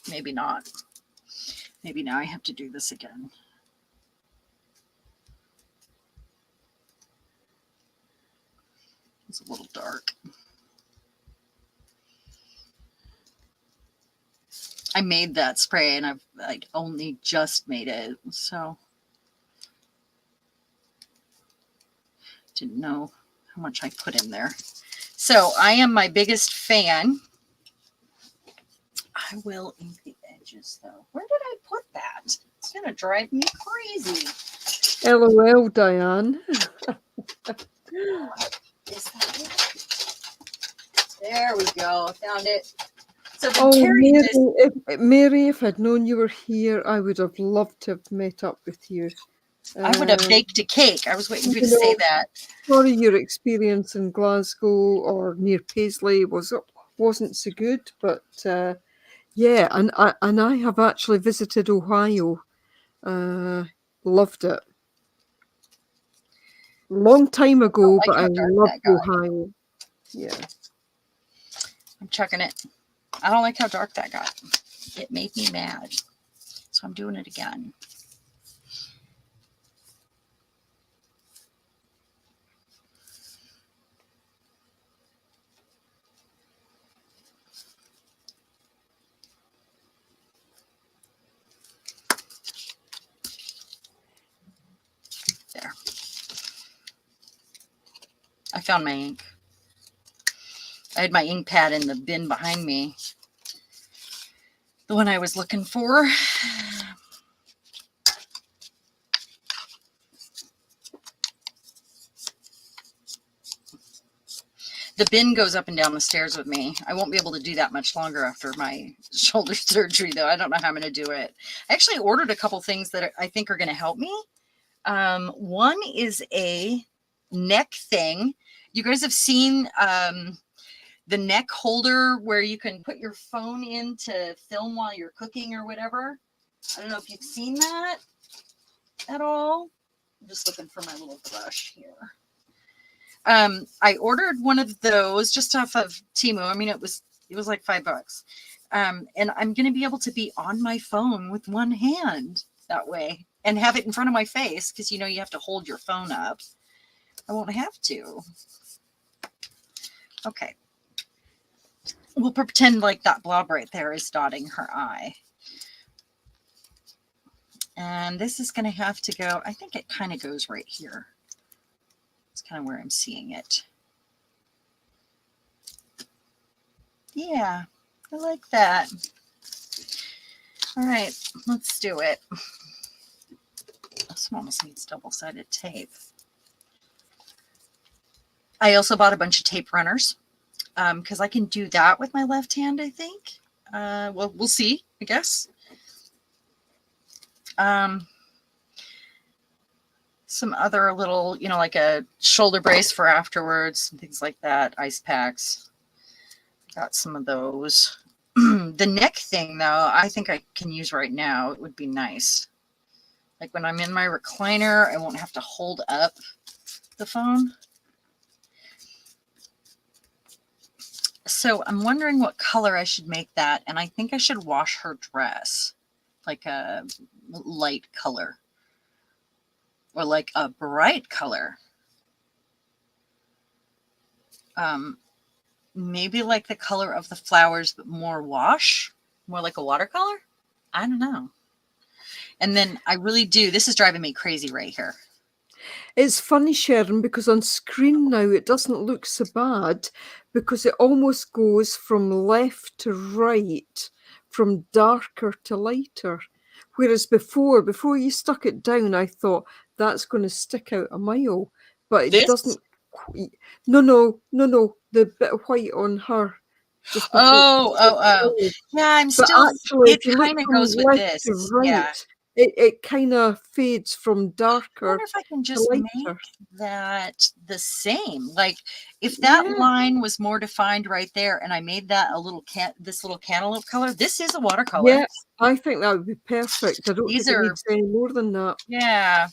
Maybe not. Maybe now I have to do this again. It's a little dark. I made that spray, and I only just made it, so didn't know how much I put in there. So I am my biggest fan. I will ink the edges, though. Where did I put that? It's gonna drive me crazy. LOL, Diane. Is that it? There we go. I found it. So Mary, if I'd known you were here, I would have loved to have met up with you. I would have baked a cake. I was waiting for you to say that. Sorry, your experience in Glasgow or near Paisley wasn't so good, but yeah, and I have actually visited Ohio. Loved it. Long time ago, but I loved Ohio. Yeah. I'm chucking it. I don't like how dark that got. It made me mad. So I'm doing it again. There. I found my ink. I had my ink pad in the bin behind me. The one I was looking for. The bin goes up and down the stairs with me. I won't be able to do that much longer after my shoulder surgery, though. I don't know how I'm going to do it. I actually ordered a couple things that I think are going to help me. One is a neck thing. You guys have seen the neck holder where you can put your phone in to film while you're cooking or whatever. I don't know if you've seen that at all. I'm just looking for my little brush here. I ordered one of those just off of Temu. I mean, it was like $5. And I'm going to be able to be on my phone with one hand that way and have it in front of my face, because, you have to hold your phone up. I won't have to. Okay. We'll pretend like that blob right there is dotting her eye. And this is going to have to go, I think it kind of goes right here. It's kind of where I'm seeing it. Yeah, I like that. All right, let's do it. This one almost needs double-sided tape. I also bought a bunch of tape runners because I can do that with my left hand, I think. Well, we'll see, I guess. Some other little, like a shoulder brace for afterwards, and things like that. Ice packs. Got some of those. The neck thing, though, I think I can use right now. It would be nice. Like when I'm in my recliner, I won't have to hold up the phone. So I'm wondering what color I should make that, and I think I should wash her dress. like a light color or like a bright color. Maybe like the color of the flowers, but more wash, more like a watercolor. I don't know. And then I really do. This is driving me crazy right here. It's funny, Sharon, because on screen now it doesn't look so bad because it almost goes from left to right, from darker to lighter. Whereas before you stuck it down, I thought that's going to stick out a mile, but it This? doesn't. No. The bit of white on her. Just before. Oh. Yeah, I'm But still, actually, it if you look kind of from goes with left to this. right, Yeah. it kind of fades from I darker wonder if I can to just make lighter. that the same. Like if that line was more defined right there and I made that a little this little cantaloupe color, this is a watercolor. Yeah, I think that would be perfect. I don't These think it are, needs any more than that. yeah.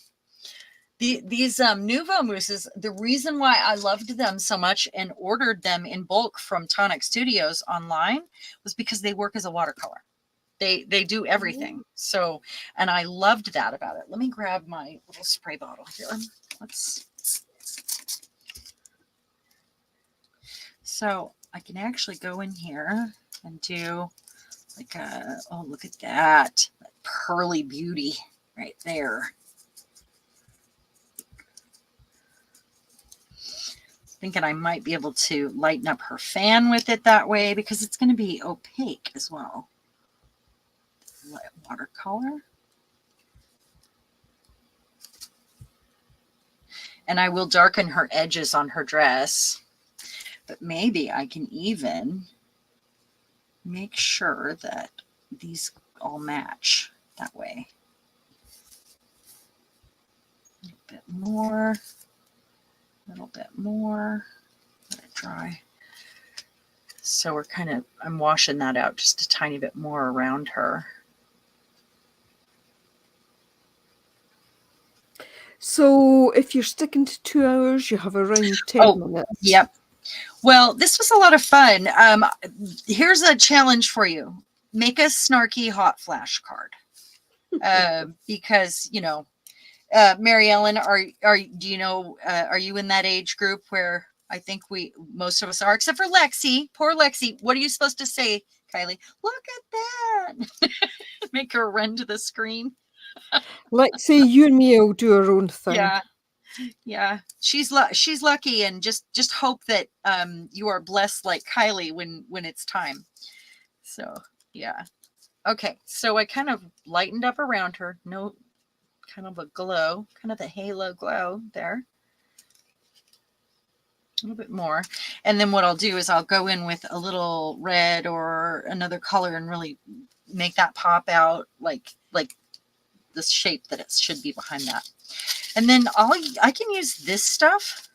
These Nouveau mousses, the reason why I loved them so much and ordered them in bulk from Tonic Studios online was because they work as a watercolor. They do everything. So, and I loved that about it. Let me grab my little spray bottle here. So I can actually go in here and do like a, oh, look at that pearly beauty right there. Thinking I might be able to lighten up her fan with it that way because it's going to be opaque as well. Watercolor. And I will darken her edges on her dress, but maybe I can even make sure that these all match that way. A little bit more, a little bit more, let it dry. So we're kind of, I'm washing that out just a tiny bit more around her. So if you're sticking to 2 hours, you have around 10 minutes. Yep. Well, this was a lot of fun. Here's a challenge for you. Make a snarky hot flash card. Because, you know, Mary Ellen, do you know, are you in that age group where I think most of us are, except for Lexi, poor Lexi. What are you supposed to say, Kylie? Look at that. Make her run to the screen. Lexi, you and me will do our own thing. Yeah. She's lucky, and just hope that you are blessed like Kylie when it's time. So yeah. Okay, so I kind of lightened up around her. No, kind of a glow, kind of the halo glow there. A little bit more. And then what I'll do is I'll go in with a little red or another color and really make that pop out like the shape that it should be behind that. And then I can use this stuff.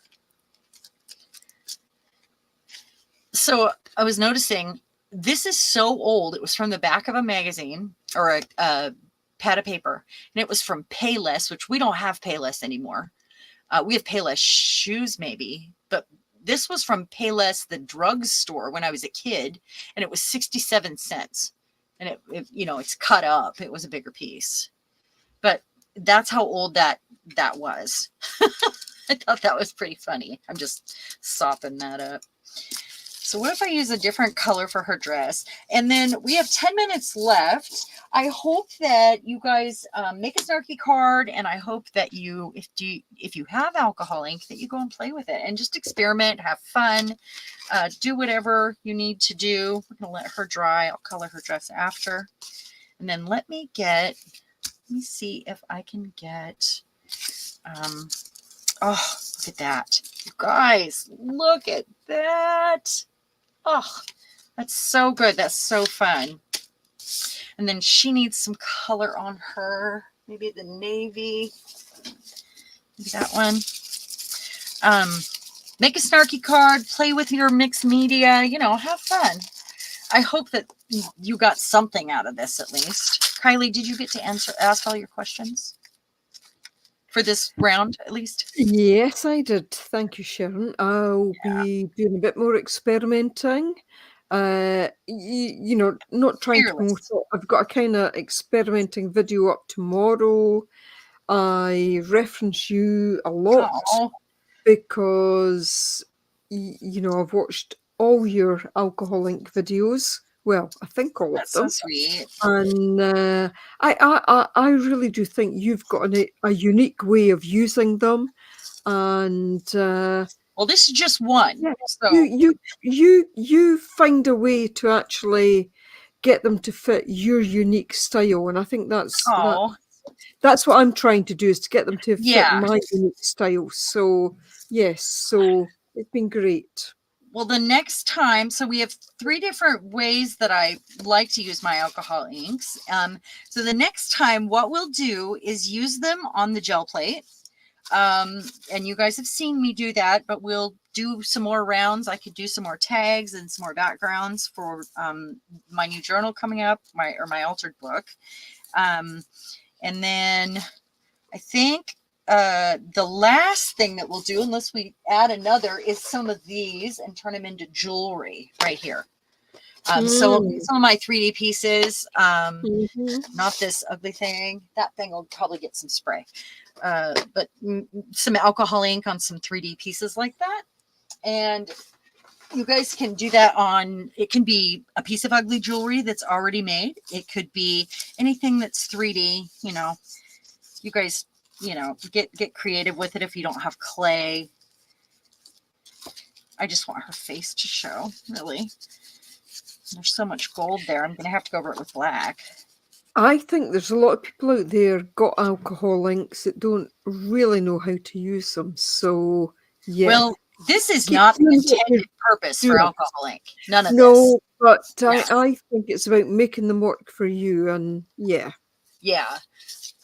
So I was noticing this is so old. It was from the back of a magazine or a pad of paper, and it was from Payless, which we don't have Payless anymore. We have Payless shoes maybe, but this was from Payless, the drugstore when I was a kid, and it was 67 cents. And it you know, it's cut up. It was a bigger piece, but that's how old that was. I thought that was pretty funny. I'm just sopping that up. So what if I use a different color for her dress? And then we have 10 minutes left. I hope that you guys make a snarky card, and I hope that if you have alcohol ink, that you go and play with it and just experiment, have fun, do whatever you need to do. We're going to let her dry. I'll color her dress after. And then let me see if I can get, oh, look at that. You guys, look at that. Oh, that's so good. That's so fun. And then she needs some color on her. Maybe the navy. Maybe that one. Make a snarky card. Play with your mixed media. You know, have fun. I hope that you got something out of this at least. Kylie, did you get to ask all your questions? For this round, at least? Yes, I did. Thank you, Sharon. I'll be doing a bit more experimenting. you know, not trying to promote it. I've got a kind of experimenting video up tomorrow. I reference you a lot because, you know, I've watched all your Alcohol Inc. videos. Well, I think all of them. That's so sweet. And I really do think you've got a unique way of using them. And well, this is just one. Yeah, so you find a way to actually get them to fit your unique style, and I think that's what I'm trying to do, is to get them to fit my unique style. So yes, so it's been great. Well, the next time, so we have 3 different ways that I like to use my alcohol inks. So the next time, what we'll do is use them on the gel plate. And you guys have seen me do that, but we'll do some more rounds. I could do some more tags and some more backgrounds for my new journal coming up, my altered book. And then I think the last thing that we'll do, unless we add another, is some of these and turn them into jewelry right here. So some of my 3D pieces, not this ugly thing. That thing will probably get some spray, but some alcohol ink on some 3D pieces like that. And you guys can do that on, it can be a piece of ugly jewelry that's already made. It could be anything that's 3D, you know. You guys, you know, get creative with it if you don't have clay. I just want her face to show, really. There's so much gold there. I'm going to have to go over it with black. I think there's a lot of people out there got alcohol inks that don't really know how to use them. So, yeah. Well, this is not the intended purpose for alcohol ink. None of this. No, but I think it's about making them work for you. And yeah. Yeah.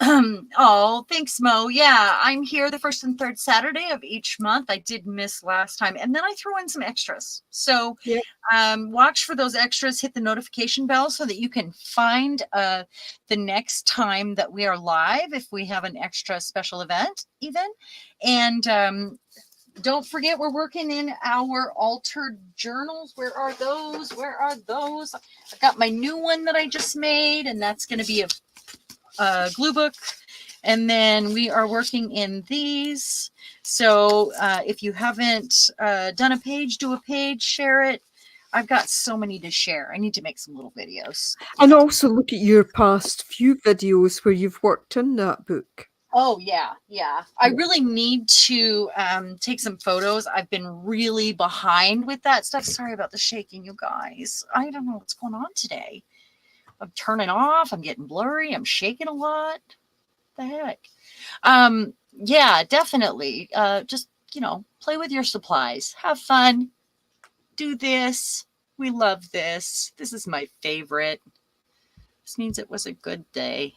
Oh, thanks, Mo. Yeah, I'm here the first and third Saturday of each month. I did miss last time, and then I throw in some extras. So watch for those extras, hit the notification bell so that you can find the next time that we are live if we have an extra special event even. And don't forget, we're working in our altered journals. Where are those? I've got my new one that I just made, and that's going to be a glue book, and then we are working in these. So if you haven't done a page, do a page, share it. I've got so many to share. I need to make some little videos. And also look at your past few videos where you've worked in that book. Oh, yeah. I really need to take some photos. I've been really behind with that stuff. Sorry about the shaking, you guys. I don't know what's going on today. I'm turning off. I'm getting blurry. I'm shaking a lot. What the heck? Yeah, definitely. Just, you know, play with your supplies. Have fun. Do this. We love this. This is my favorite. This means it was a good day.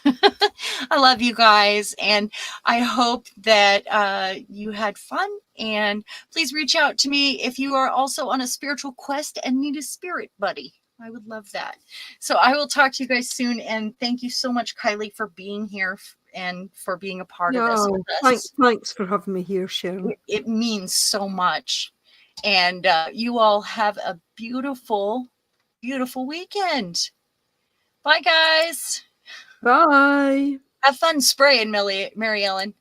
I love you guys, and I hope that you had fun, and please reach out to me if you are also on a spiritual quest and need a spirit buddy. I would love that. So I will talk to you guys soon, and thank you so much, Kylie, for being here and for being a part of this with us. Thanks for having me here, Sharon. It means so much. And you all have a beautiful, beautiful weekend. Bye, guys. Bye. Have fun spraying, Mary Ellen.